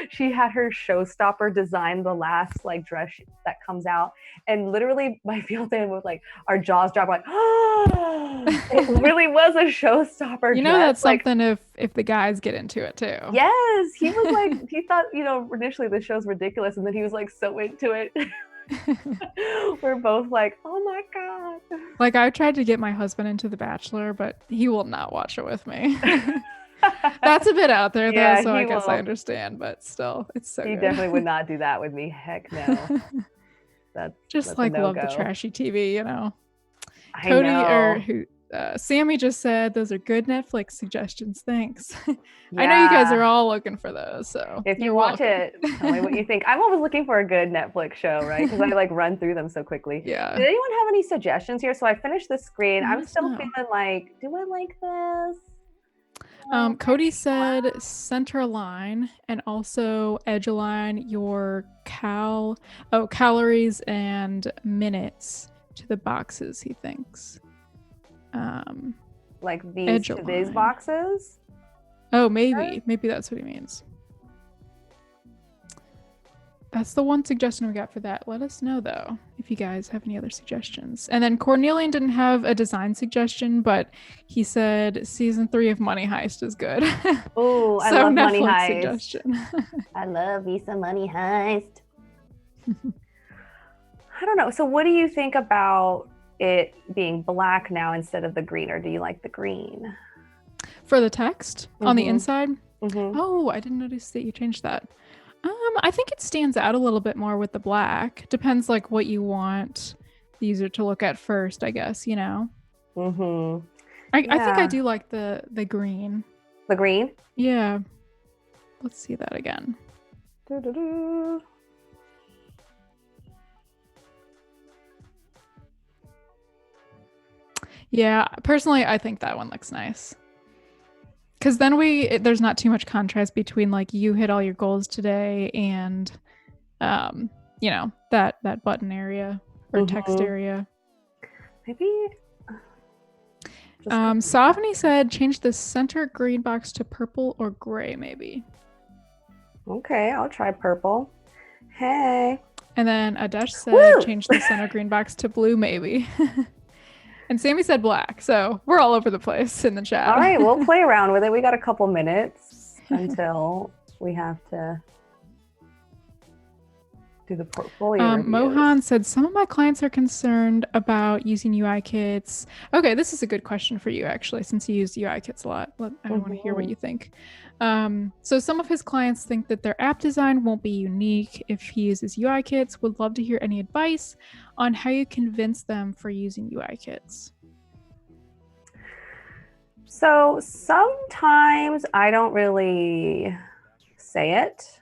she had her showstopper design, the last like dress that comes out, and literally my fiance was like, our jaws dropped, like, it really was a showstopper. You know, that's something if the guys get into it too. Yes, he was like, he thought, initially the show's ridiculous, and then he was like so into it. We're both like, oh my god. Like, I tried to get my husband into The Bachelor, but he will not watch it with me. That's a bit out there though, so I guess I understand, but still, it's so He definitely would not do that with me. Heck no. That's like love the trashy TV, you know. Cody or Sammy just said those are good Netflix suggestions. Thanks. Yeah. I know you guys are all looking for those, so if you watch it, tell me what you think. I'm always looking for a good Netflix show, right? Because I like run through them so quickly. Yeah. Did anyone have any suggestions here? So I finished the screen. I'm still feeling like, do I like this? Cody said center align and also edge align your calories and minutes to the boxes, he thinks. Like these to these boxes? Oh, maybe that's what he means. That's the one suggestion we got for that. Let us know, though, if you guys have any other suggestions. And then Cornelian didn't have a design suggestion, but he said season 3 of Money Heist is good. Oh, I love Money Heist. Suggestion. I love me some Money Heist. I don't know. So what do you think about it being black now instead of the green, or do you like the green? For the text on the inside? Oh, I didn't notice that you changed that. I think it stands out a little bit more with the black. Depends like what you want the user to look at first, I guess, you know? I think I do like the green. The green? Yeah. Let's see that again. Yeah, personally, I think that one looks nice. Because then there's not too much contrast between like you hit all your goals today and, you know, that button area or text area. Maybe. Savani said change the center green box to purple or gray, maybe. Okay, I'll try purple. Hey. And then Adesh said change the center green box to blue, maybe. And Sammy said black, so we're all over the place in the chat. All right, we'll play around with it. We got a couple minutes until we have to do the portfolio reviews. Mohan said, some of my clients are concerned about using UI kits. Okay, this is a good question for you, actually, since you use UI kits a lot. I want to hear what you think. So some of his clients think that their app design won't be unique if he uses UI kits. Would love to hear any advice on how you convince them for using UI kits. So sometimes I don't really say it,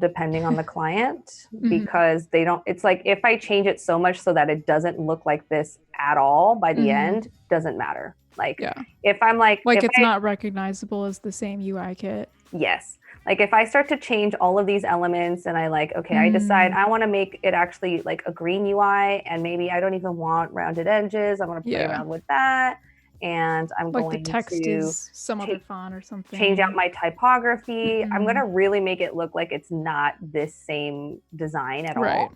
depending on the client, because it's like if I change it so much so that it doesn't look like this at all by the end, doesn't matter. Like if I'm like it's not recognizable as the same UI kit. Yes. Like if I start to change all of these elements and I I decide I want to make it actually like a green UI, and maybe I don't even want rounded edges. I want to play around with that. And I'm going the text is some other font or something. Change out my typography. I'm going to really make it look like it's not this same design at all.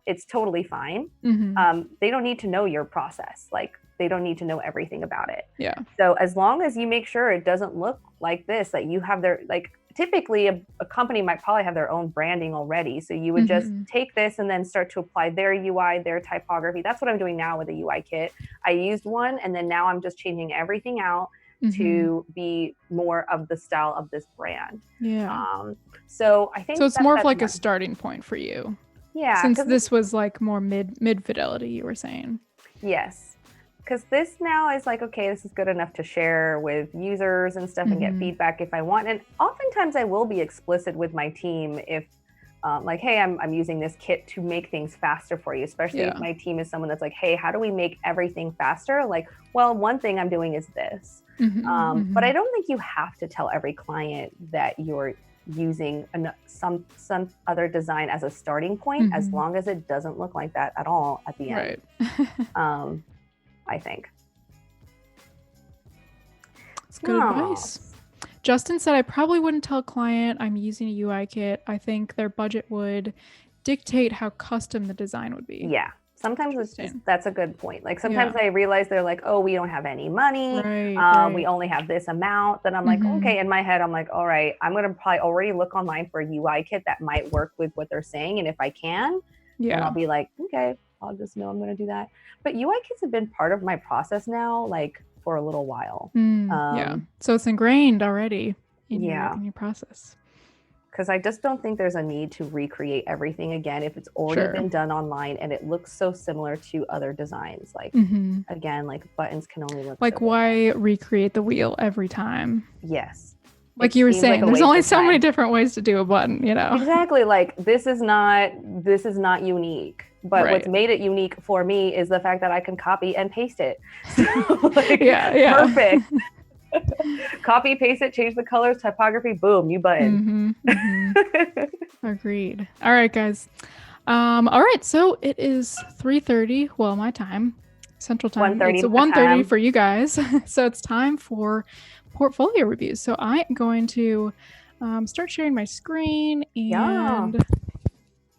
It's totally fine. They don't need to know your process. Like they don't need to know everything about it. Yeah. So as long as you make sure it doesn't look like this, that you have their, like typically a company might probably have their own branding already. So you would just take this and then start to apply their UI, their typography. That's what I'm doing now with a UI kit. I used one and then now I'm just changing everything out to be more of the style of this brand. Yeah. So I think it's more of like a starting point for you. Yeah. Since this was like more mid fidelity, you were saying. Yes. Because this now is like, okay, this is good enough to share with users and stuff and get feedback if I want. And oftentimes I will be explicit with my team if like, hey, I'm using this kit to make things faster for you, especially if my team is someone that's like, hey, how do we make everything faster? Like, well, one thing I'm doing is this. But I don't think you have to tell every client that you're using some other design as a starting point, as long as it doesn't look like that at all at the end. Right. I think. It's good advice. Justin said, I probably wouldn't tell a client I'm using a UI kit. I think their budget would dictate how custom the design would be. Yeah. Sometimes that's a good point. Like sometimes I realize they're like, oh, we don't have any money. We only have this amount. Then I'm like, okay, in my head, I'm like, all right, I'm going to probably already look online for a UI kit that might work with what they're saying. And if I can, then I'll be like, okay, I'll just know I'm going to do that. But UI kits have been part of my process now, like for a little while. So it's ingrained already in your process. Because I just don't think there's a need to recreate everything again if it's already been done online and it looks so similar to other designs. Like again, like buttons can only look like why recreate the wheel every time? Yes. Like you were saying, there's only so many different ways to do a button, you know? Exactly. Like this is not unique. But what's made it unique for me is the fact that I can copy and paste it. So, like, perfect. Copy, paste it, change the colors, typography, boom, new button. Agreed. All right, guys. All right, so it is 3:30, well, my time, Central Time. 1:30 It's my 1:30 time. for you guys. So it's time for portfolio reviews. So I am going to start sharing my screen Yeah. and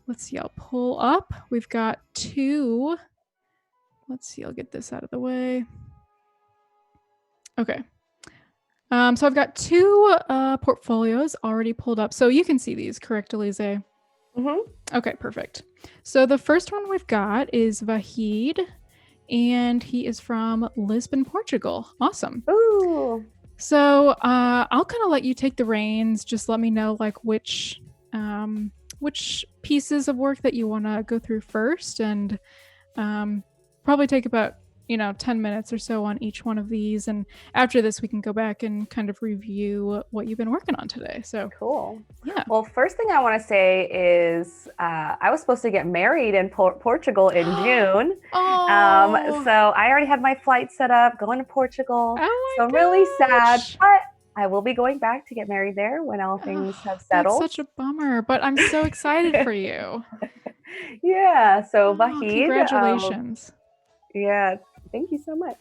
let's see, I'll pull up. We've got two. Let's see, I'll get this out of the way. Okay. So I've got two portfolios already pulled up. So you can see these, correct, Elize? Okay, perfect. So the first one we've got is Vahid, and he is from Lisbon, Portugal. Awesome. Ooh. So I'll kind of let you take the reins. Just let me know like which pieces of work that you want to go through first, and probably take about 10 minutes or so on each one of these, and after this we can go back and kind of review what you've been working on today. So Cool. yeah. Well, first thing I want to say is I was supposed to get married in Portugal in June. Oh. So I already had my flight set up going to Portugal. Oh so my I'm really sad, gosh. but I will be going back to get married there when all things have That's settled. such a bummer, but I'm so excited for you. Yeah. So Oh, Vahid, congratulations. yeah, thank you so much.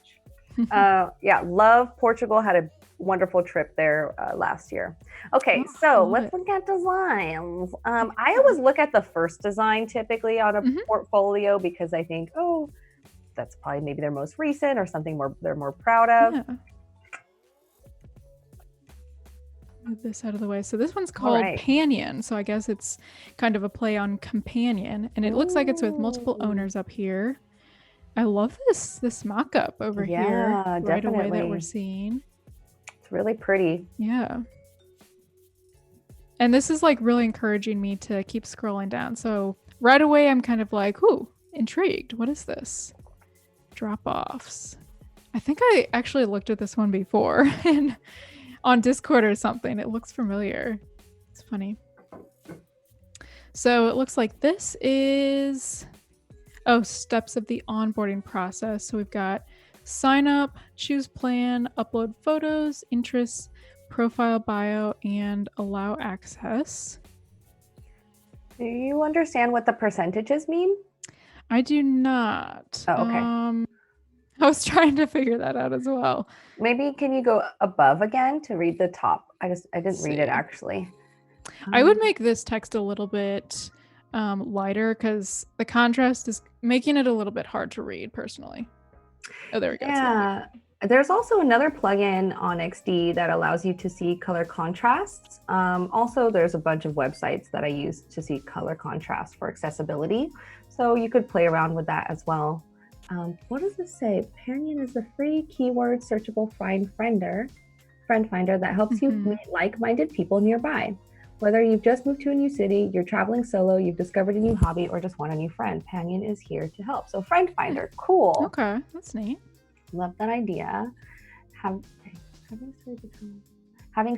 Yeah, love Portugal. Had a wonderful trip there last year. Okay, Oh, so love let's it. look at designs. I Yeah. always look at the first design typically on a Mhm. portfolio because I think, oh, that's probably maybe their most recent or something they're more proud of. Yeah. Move this out of the way. So this one's All called right. Panion. So I guess it's kind of a play on companion, and it looks like it's with multiple Ooh. owners up here. I love this mock-up over here Yeah, right away that we're definitely. seeing. It's really pretty. Yeah. And this is like really encouraging me to keep scrolling down. So right away I'm kind of like, ooh, intrigued. What is this? Drop-offs. I think I actually looked at this one before and on Discord or something. It looks familiar. It's funny. So it looks like this is steps of the onboarding process. So we've got sign up, choose plan, upload photos, interests, profile bio, and allow access. Do you understand what the percentages mean? I do not. Oh, okay. I was trying to figure that out as well. Maybe can you go above again to read the top? I didn't read it actually. I would make this text a little bit lighter because the contrast is making it a little bit hard to read personally. Oh, there we go. Yeah. There's also another plugin on XD that allows you to see color contrasts. Also, there's a bunch of websites that I use to see color contrast for accessibility. So you could play around with that as well. What does this say? Panion is a free keyword searchable friend finder that helps you meet like-minded people nearby. Whether you've just moved to a new city, you're traveling solo, you've discovered a new hobby, or just want a new friend, Panion is here to help. So friend finder, cool. Okay, that's neat. Love that idea. Having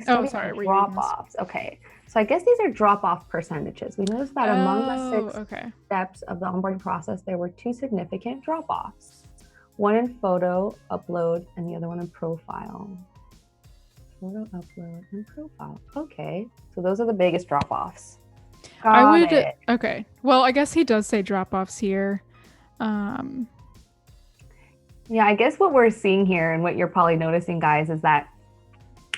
studied drop-offs. Okay, so I guess these are drop-off percentages. We noticed that among the 6 steps of the onboarding process, there were 2 significant drop-offs. One in photo upload and the other one in profile. Photo upload and profile. Okay, so those are the biggest drop-offs. Okay. Well, I guess he does say drop-offs here. Yeah, I guess what we're seeing here and what you're probably noticing, guys, is that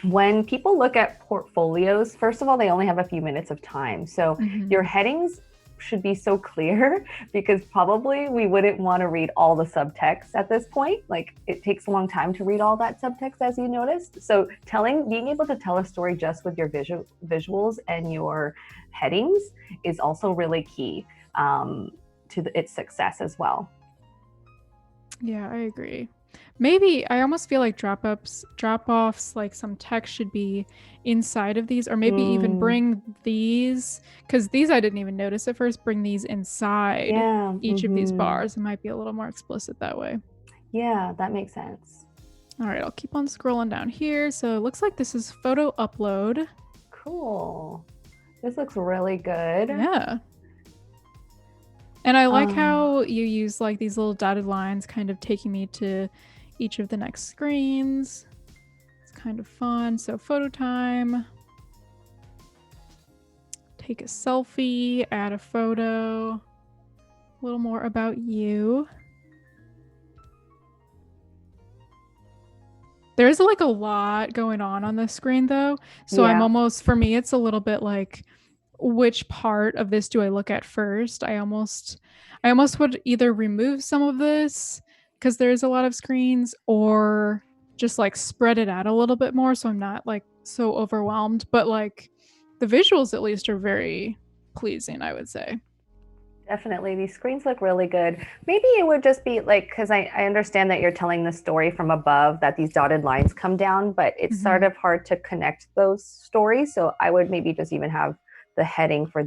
when people look at portfolios, first of all, they only have a few minutes of time. So your headings should be so clear because probably we wouldn't want to read all the subtext at this point. Like it takes a long time to read all that subtext, as you noticed. So being able to tell a story just with your visuals and your headings is also really key to its success as well. Yeah, I agree. Maybe I almost feel like drop-offs, like some text should be inside of these, or maybe even bring these, because these I didn't even notice at first, bring these inside each of these bars. It might be a little more explicit that way. Yeah, that makes sense. All right, I'll keep on scrolling down here. So it looks like this is photo upload. Cool. This looks really good. Yeah. And I like how you use like these little dotted lines kind of taking me to each of the next screens. It's kind of fun. So photo time. Take a selfie, add a photo. a little more about you. There's like a lot going on this screen though. So I'm almost, for me, it's a little bit like, which part of this do I look at first? I almost would either remove some of this because there's a lot of screens, or just like spread it out a little bit more so I'm not like so overwhelmed. But like the visuals at least are very pleasing, I would say. Definitely. These screens look really good. Maybe it would just be like, because I understand that you're telling the story from above, that these dotted lines come down, but it's sort of hard to connect those stories. So I would maybe just even have the heading for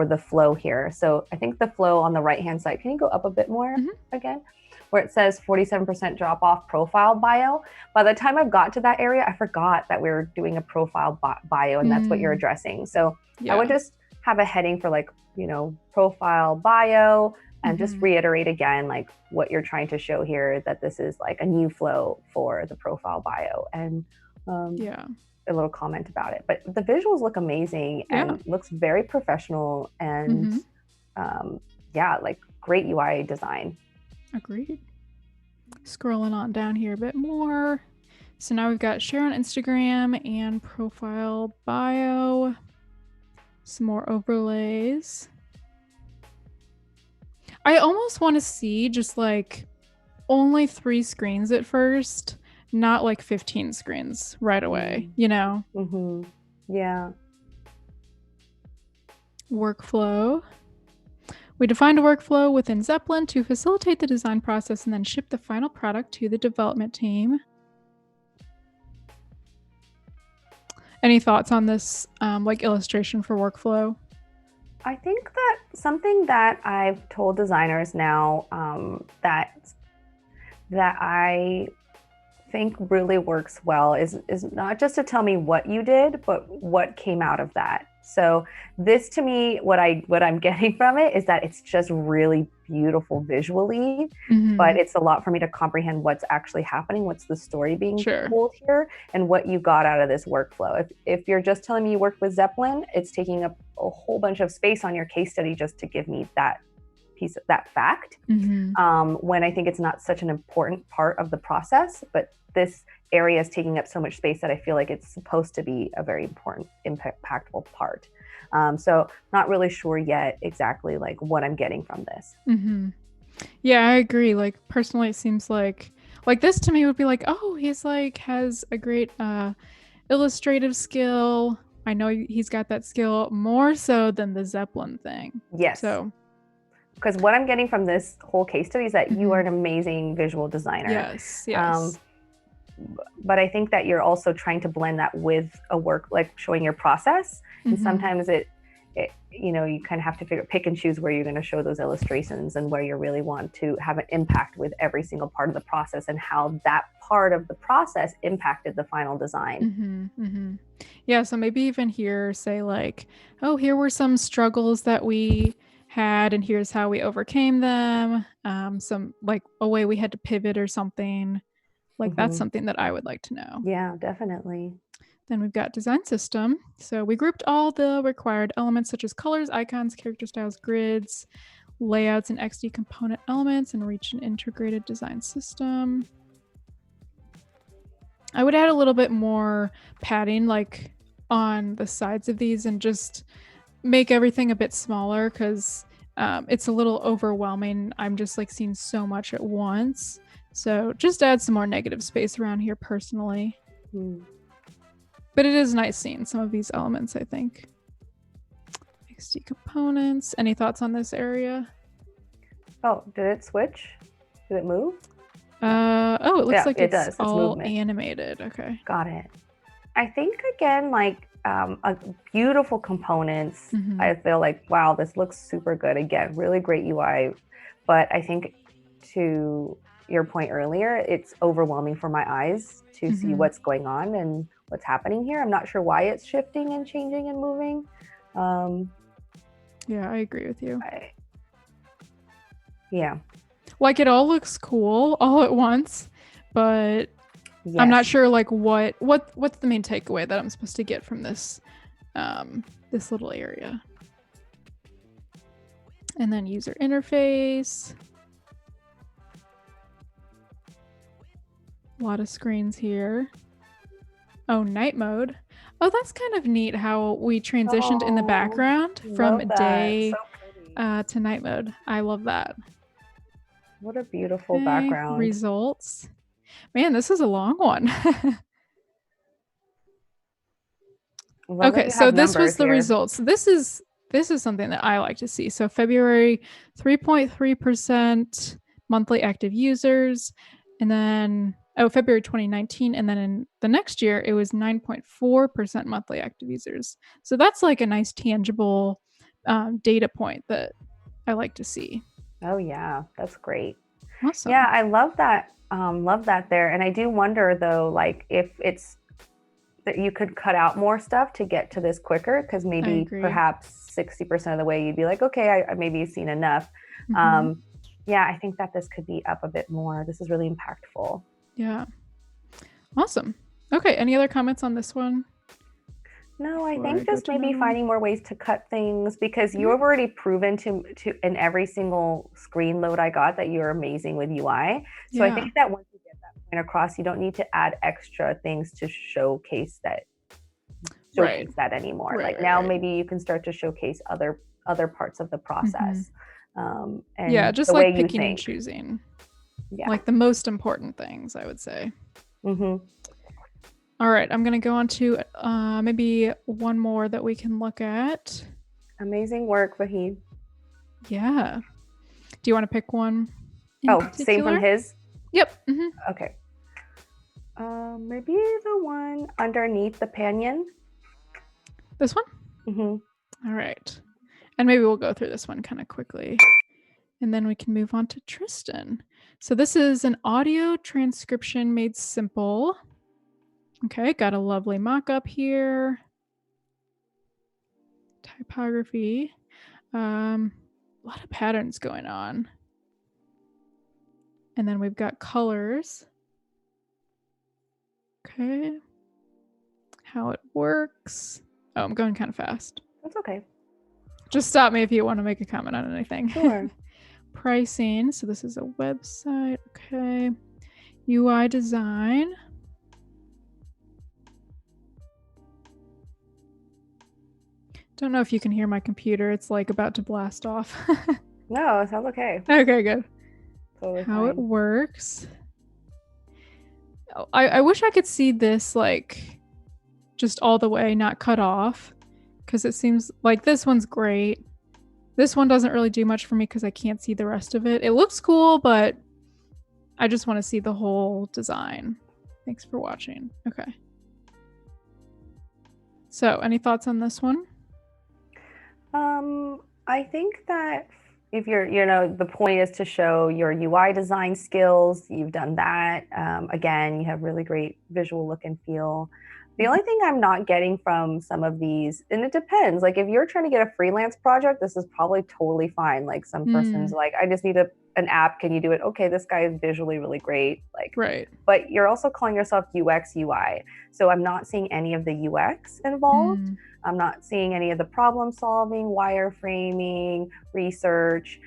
the flow here. So I think the flow on the right-hand side, can you go up a bit more again? Where it says 47% drop off profile bio. By the time I've got to that area, I forgot that we were doing a profile bio, and that's what you're addressing. So I would just have a heading for like, profile bio, and just reiterate again, like what you're trying to show here, that this is like a new flow for the profile bio, and a little comment about it. But the visuals look amazing and looks very professional, and like great UI design. Agreed. Scrolling on down here a bit more. So now we've got share on Instagram and profile bio. Some more overlays. I almost want to see just like only 3 screens at first, not like 15 screens right away, Yeah. Workflow. We defined a workflow within Zeppelin to facilitate the design process and then ship the final product to the development team. Any thoughts on this like illustration for workflow? I think that something that I've told designers now that I think really works well is not just to tell me what you did, but what came out of that. So this, to me, what I'm getting from it is that it's just really beautiful visually, but it's a lot for me to comprehend what's actually happening, what's the story being told here, and what you got out of this workflow. If you're just telling me you worked with Zeppelin, it's taking up a whole bunch of space on your case study just to give me that piece of that fact, when I think it's not such an important part of the process, but this area is taking up so much space that I feel like it's supposed to be a very important, impactful part. So not really sure yet exactly like what I'm getting from this. Yeah, I agree. Like personally, it seems like this to me would be like, oh, he's like has a great illustrative skill. I know he's got that skill more so than the Zeppelin thing. Yes. So because what I'm getting from this whole case study is that you are an amazing visual designer. Yes. But I think that you're also trying to blend that with a work, like showing your process. And sometimes it you kind of have to pick and choose where you're going to show those illustrations and where you really want to have an impact with every single part of the process and how that part of the process impacted the final design. Yeah, so maybe even here, say like, oh, here were some struggles that we had and here's how we overcame them. Some like a way we had to pivot or something. Like that's something that I would like to know. Yeah, definitely. Then we've got design system. So we grouped all the required elements such as colors, icons, character styles, grids, layouts, and XD component elements, and reached an integrated design system. I would add a little bit more padding like on the sides of these and just make everything a bit smaller because it's a little overwhelming. I'm just like seeing so much at once. So just add some more negative space around here personally. But it is nice seeing some of these elements, I think. XD components. Any thoughts on this area? Oh, did it switch? Did it move? It looks like it does. It's all movement. Animated. Okay. Got it. I think again, like beautiful components. I feel like, wow, this looks super good. Again, really great UI. But I think to your point earlier, it's overwhelming for my eyes to see what's going on and what's happening here. I'm not sure why it's shifting and changing and moving. Yeah, I agree with you. Yeah. Like it all looks cool all at once, but I'm not sure like what's the main takeaway that I'm supposed to get from this this little area. And then user interface. A lot of screens here. Oh, night mode. Oh, that's kind of neat how we transitioned in the background from day to night mode. I love that. What a beautiful background. Results. Man, this is a long one. Okay, so this was the results. This is something that I like to see. So February, 3.3% monthly active users, and then February 2019, and then in the next year it was 9.4% monthly active users. So that's like a nice tangible data point that I like to see. Oh yeah, that's great. Awesome. Yeah, I love that. Love that there. And I do wonder though, like if it's that you could cut out more stuff to get to this quicker, because maybe perhaps 60% of the way you'd be like, okay, I maybe seen enough. Yeah, I think that this could be up a bit more. This is really impactful. Yeah. Awesome. Okay, any other comments on this one? No, I think just maybe finding more ways to cut things, because you've already proven to in every single screen load I got that you're amazing with UI. So I think that once you get that point across, you don't need to add extra things to showcase that anymore. Now maybe you can start to showcase other parts of the process. And just like picking and choosing. Yeah. Like the most important things, I would say. All right, I'm going to go on to maybe one more that we can look at. Amazing work, Vahid. Yeah. Do you want to pick one? Same from his? Yep. Okay. Maybe the one underneath the Pinion. This one? All right. And maybe we'll go through this one kind of quickly. And then we can move on to Tristan. So this is an audio transcription made simple. Okay, got a lovely mock-up here. Typography. A lot of patterns going on. And then we've got colors. Okay. How it works. Oh, I'm going kind of fast. That's okay. Just stop me if you want to make a comment on anything. Sure. Pricing. So this is a website. Okay. UI design. Don't know if you can hear my computer. It's like about to blast off. No, it sounds okay. Okay, good. Totally How fine. it works. I wish I could see this like just all the way, not cut off, because it seems like this one's great. This one doesn't really do much for me because I can't see the rest of it. It looks cool, but I just want to see the whole design. Thanks for watching. Okay. So, any thoughts on this one? I think that if you're, the point is to show your UI design skills. You've done that. Again, you have really great visual look and feel. The only thing I'm not getting from some of these, and it depends, like if you're trying to get a freelance project, this is probably totally fine. Like some person's like, I just need an app. Can you do it? Okay, this guy is visually really great. Like, right. But you're also calling yourself UX UI. So I'm not seeing any of the UX involved. I'm not seeing any of the problem solving, wireframing, research,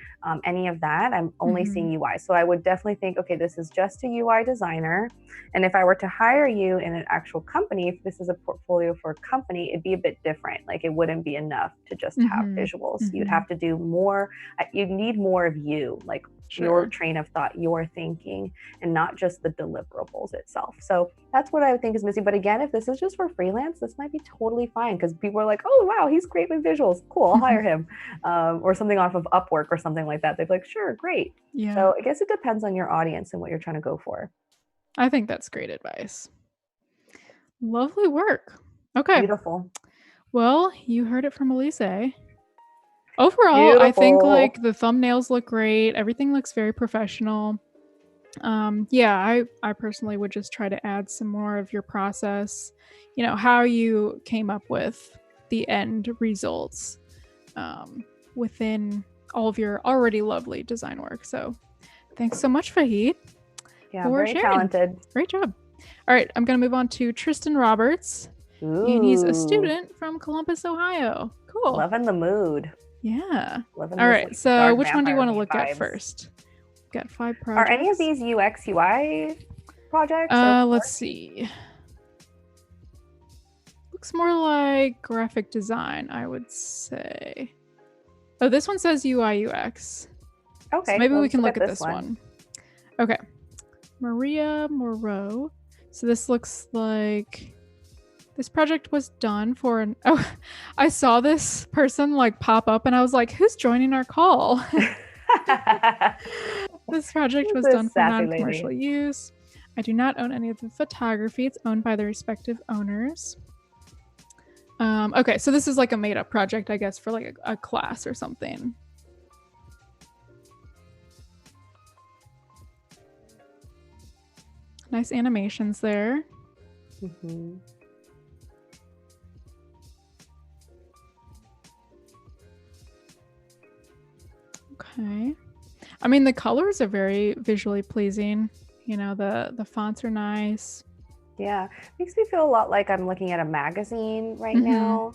any of that. I'm only seeing UI. So I would definitely think, okay, this is just a UI designer. And if I were to hire you in an actual company, if this is a portfolio for a company, it'd be a bit different. Like it wouldn't be enough to just have visuals. You'd have to do more. You need more of you, like your train of thought, your thinking, and not just the deliverables itself. So that's what I would think is missing. But again, if this is just for freelance, this might be totally fine, because people are like, oh, wow, he's great with visuals. Cool, I'll hire him. Or something off of Upwork or something like that. They'd be like, sure, great. Yeah. So I guess it depends on your audience and what you're trying to go for. I think that's great advice. Lovely work. Okay. Beautiful. Well, you heard it from Elize. Overall, beautiful. I think like the thumbnails look great. Everything looks very professional. Yeah, I personally would just try to add some more of your process, how you came up with the end results within all of your already lovely design work. So thanks so much, Vahid. Yeah, very talented. Great job. All right, I'm going to move on to Tristan Roberts. Ooh. And he's a student from Columbus, Ohio. Cool. Loving the mood. Yeah. Living All this right. like So dark which one do you vampire want to look at vibes. first? Got 5 Are projects. any of these UX UI projects? Or Let's see. Looks more like graphic design, I would say. Oh, this one says UI UX. okay, So maybe well, we let's can look at this this one. Okay. Maria Moreau. So this looks like this project was done for an I saw this person like pop up and I was like, who's joining our call? This project was done for non-commercial use. I do not own any of the photography. It's owned by the respective owners. Okay, so this is like a made-up project, I guess, for like a class or something. Nice animations there. Mm-hmm. Okay. I mean, the colors are very visually pleasing. You know, the fonts are nice. Yeah, makes me feel a lot like I'm looking at a magazine right now.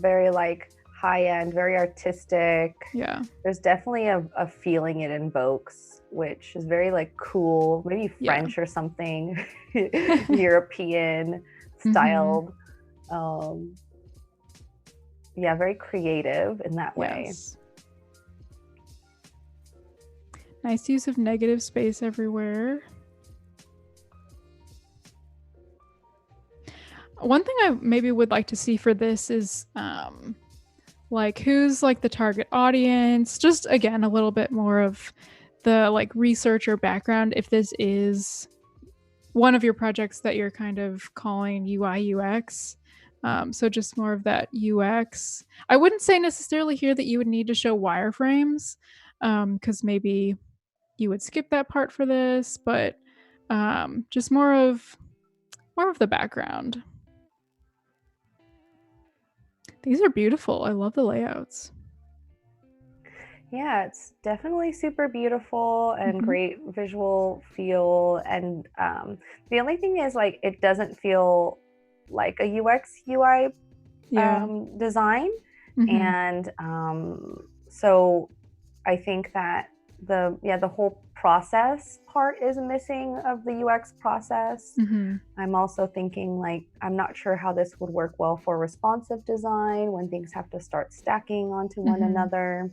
Very like high end, very artistic. Yeah. There's definitely a feeling it invokes, which is very like cool, maybe French or something, European styled. Yeah, very creative in that way. Yes. Nice use of negative space everywhere. One thing I maybe would like to see for this is like who's like the target audience, just again a little bit more of the like research or background if this is one of your projects that you're kind of calling UI UX. So just more of that UX. I wouldn't say necessarily here that you would need to show wireframes because maybe you would skip that part for this, but just more of the background. These are beautiful. I love the layouts. Yeah, it's definitely super beautiful and great visual feel. And the only thing is like, it doesn't feel like a UX UI design. And so I think that the whole process part is missing of the UX process. I'm also thinking like, I'm not sure how this would work well for responsive design when things have to start stacking onto one another.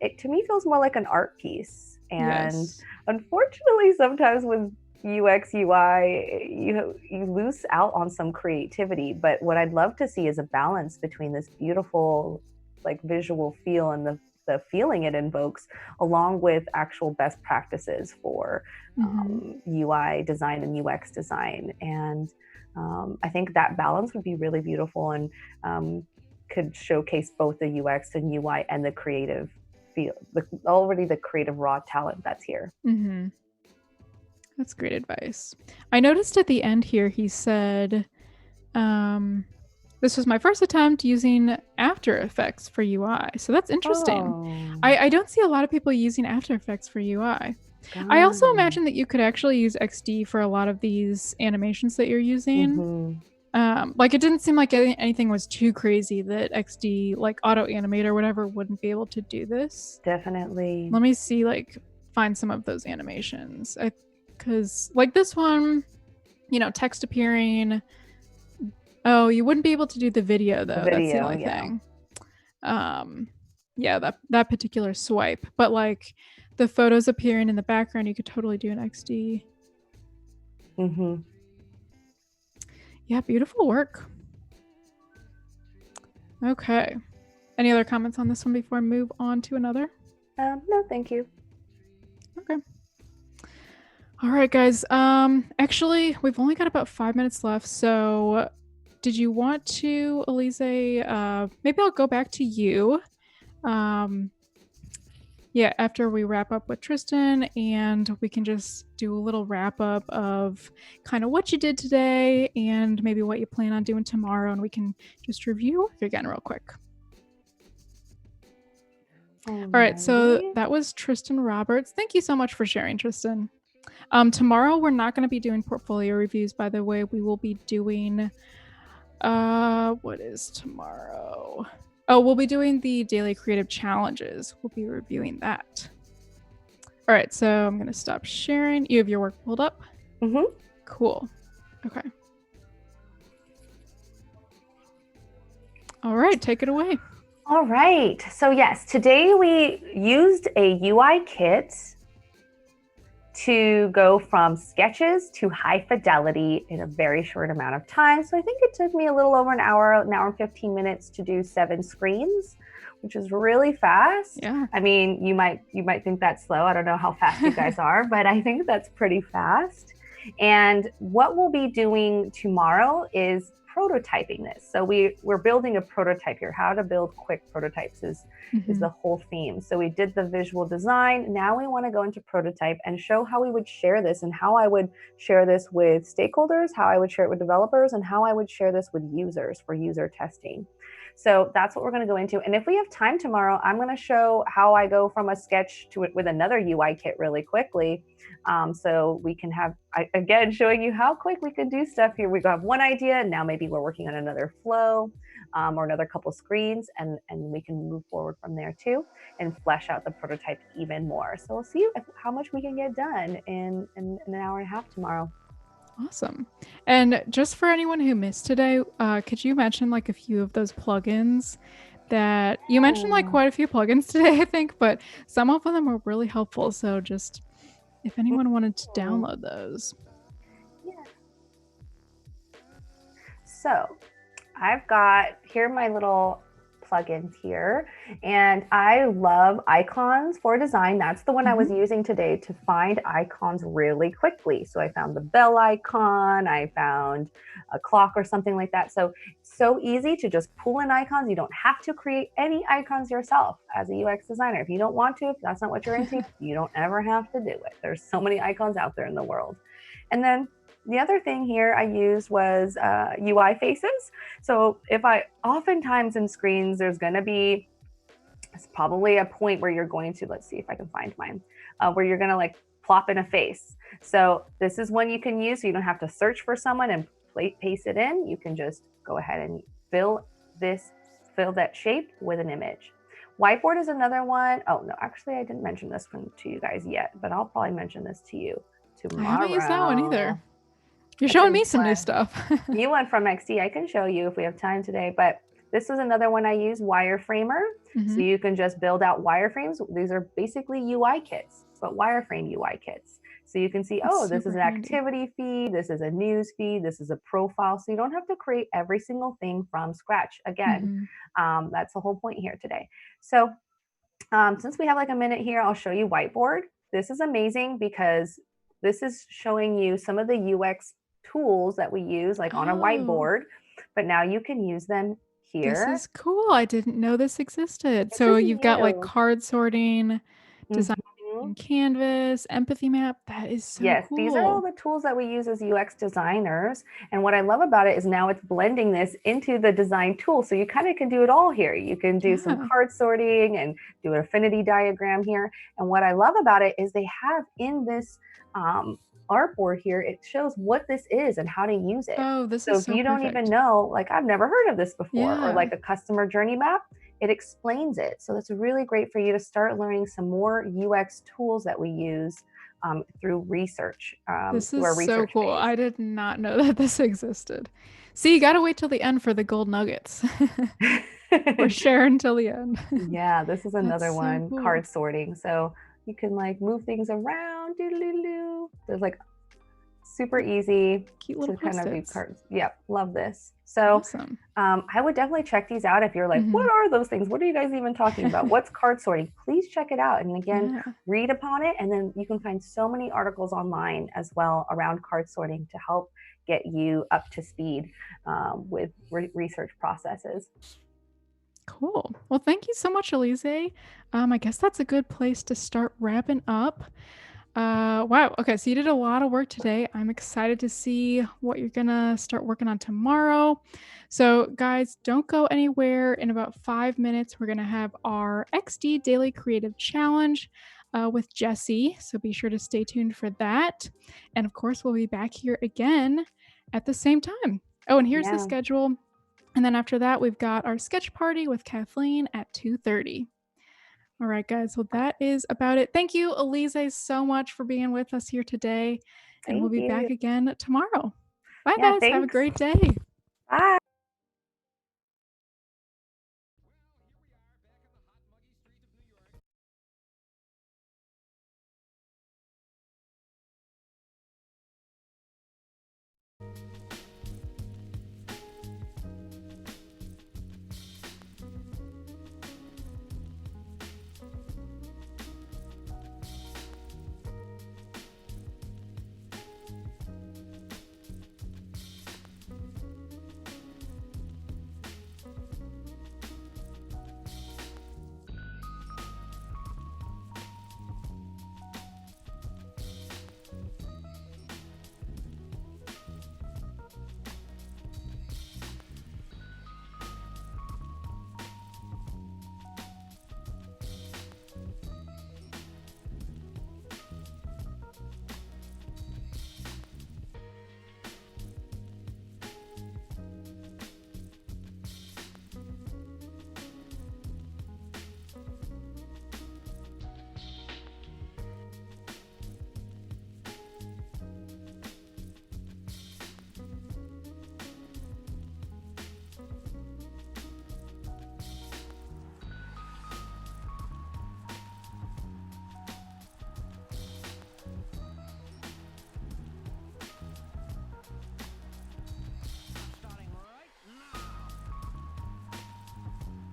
It to me feels more like an art piece. And unfortunately, sometimes with UX UI, you lose out on some creativity. But what I'd love to see is a balance between this beautiful like visual feel and the feeling it invokes, along with actual best practices for UI design and UX design. And I think that balance would be really beautiful and could showcase both the UX and UI and the creative feel, already the creative raw talent that's here. That's great advice. I noticed at the end here, he said, this was my first attempt using After Effects for UI. So that's interesting. I don't see a lot of people using After Effects for UI. I also imagine that you could actually use XD for a lot of these animations that you're using. Like it didn't seem like anything was too crazy that XD, like Auto Animate or whatever, wouldn't be able to do this. Definitely. Let me see, like, find some of those animations. Because, like this one, you know, text appearing. Oh, you wouldn't be able to do the video though. That's the only thing. Yeah, that particular swipe. But like the photos appearing in the background, you could totally do an XD. Yeah, beautiful work. Okay. Any other comments on this one before I move on to another? No, thank you. Okay. All right, guys. Actually, we've only got about 5 minutes left. So did you want to, Elize, maybe I'll go back to you. Yeah, after we wrap up with Tristan, and we can just do a little wrap up of kind of what you did today and maybe what you plan on doing tomorrow, and we can just review again real quick. All right, so that was Tristan Roberts. Thank you so much for sharing, Tristan. Tomorrow we're not going to be doing portfolio reviews, by the way. We will be doing what is tomorrow? Oh, we'll be doing the daily creative challenges. We'll be reviewing that. All right, so I'm going to stop sharing. You have your work pulled up? Mm-hmm. Cool. Okay. All right, take it away. All right. So yes, today we used a UI kit to go from sketches to high fidelity in a very short amount of time. So I think it took me a little over an hour and 15 minutes to do 7 screens, which is really fast. Yeah. I mean, you might think that's slow. I don't know how fast you guys are, but I think that's pretty fast. And what we'll be doing tomorrow is prototyping this. So we're building a prototype here. How to build quick prototypes is the whole theme. So we did the visual design. Now we want to go into prototype and show how we would share this and how I would share this with stakeholders, how I would share it with developers, and how I would share this with users for user testing. So that's what we're going to go into. And if we have time tomorrow, I'm going to show how I go from a sketch to it with another UI kit really quickly. So we can have, again, showing you how quick we can do stuff here. We have one idea, and now maybe we're working on another flow or another couple screens, and we can move forward from there too and flesh out the prototype even more. So we'll see how much we can get done in an hour and a half tomorrow. Awesome. And just for anyone who missed today, could you mention like a few of those plugins that you mentioned, like quite a few plugins today, I think, but some of them were really helpful. So just if anyone wanted to download those. Yeah. So I've got here my little plugins here, and I love icons for design. That's the one I was using today to find icons really quickly. So I found the bell icon, I found a clock or something like that. So easy to just pull in icons. You don't have to create any icons yourself as a UX designer. If you don't want to, if that's not what you're into, you don't ever have to do it. There's so many icons out there in the world. And then the other thing here I used was UI faces. So oftentimes in screens, there's going to be probably a point where you're going to, let's see if I can find mine, where you're going to like plop in a face. So this is one you can use. So you don't have to search for someone and paste it in. You can just go ahead and fill that shape with an image. Whiteboard is another one. Oh no, actually I didn't mention this one to you guys yet, but I'll probably mention this to you tomorrow. I haven't used that one either. You're showing me some new stuff. You went from XD. I can show you if we have time today, but this is another one I use, Wireframer. So you can just build out wireframes. These are basically UI kits, but wireframe UI kits. So you can see, this is an activity feed, this is a news feed, this is a profile. So you don't have to create every single thing from scratch. Again, that's the whole point here today. So since we have like a minute here, I'll show you Whiteboard. This is amazing because this is showing you some of the UX tools that we use like on a whiteboard, but now you can use them here. This is cool. I didn't know this existed. So you've got like card sorting, design canvas, empathy map. That is so cool. These are all the tools that we use as UX designers. And what I love about it is now it's blending this into the design tool. So you kind of can do it all here. You can do some card sorting and do an affinity diagram here. And what I love about it is they have in this artboard here, it shows what this is and how to use it. Oh, this is so if you don't even know, like I've never heard of this before, or like a customer journey map, it explains it. So it's really great for you to start learning some more UX tools that we use through research. This is so cool. Phase. I did not know that this existed. See, you got to wait till the end for the gold nuggets. Or share until the end. Yeah, this is another one, cool. Card sorting. So you can like move things around. There's like super easy cute little to kind of read cards. Yep, love this. So awesome. I would definitely check these out if you're like, what are those things? What are you guys even talking about? What's card sorting? Please check it out. And again, read upon it. And then you can find so many articles online as well around card sorting to help get you up to speed with research processes. Cool. Well, thank you so much, Elize. I guess that's a good place to start wrapping up. Wow. Okay. So you did a lot of work today. I'm excited to see what you're going to start working on tomorrow. So guys, don't go anywhere. In about 5 minutes, we're going to have our XD Daily Creative Challenge with Jesse. So be sure to stay tuned for that. And of course, we'll be back here again at the same time. Oh, and here's the schedule. And then after that, we've got our sketch party with Kathleen at 2:30. All right, guys. Well, that is about it. Thank you, Elize, so much for being with us here today. And we'll Thank be you. back again tomorrow. Bye, Yeah, guys. Have a thanks. great day. Bye.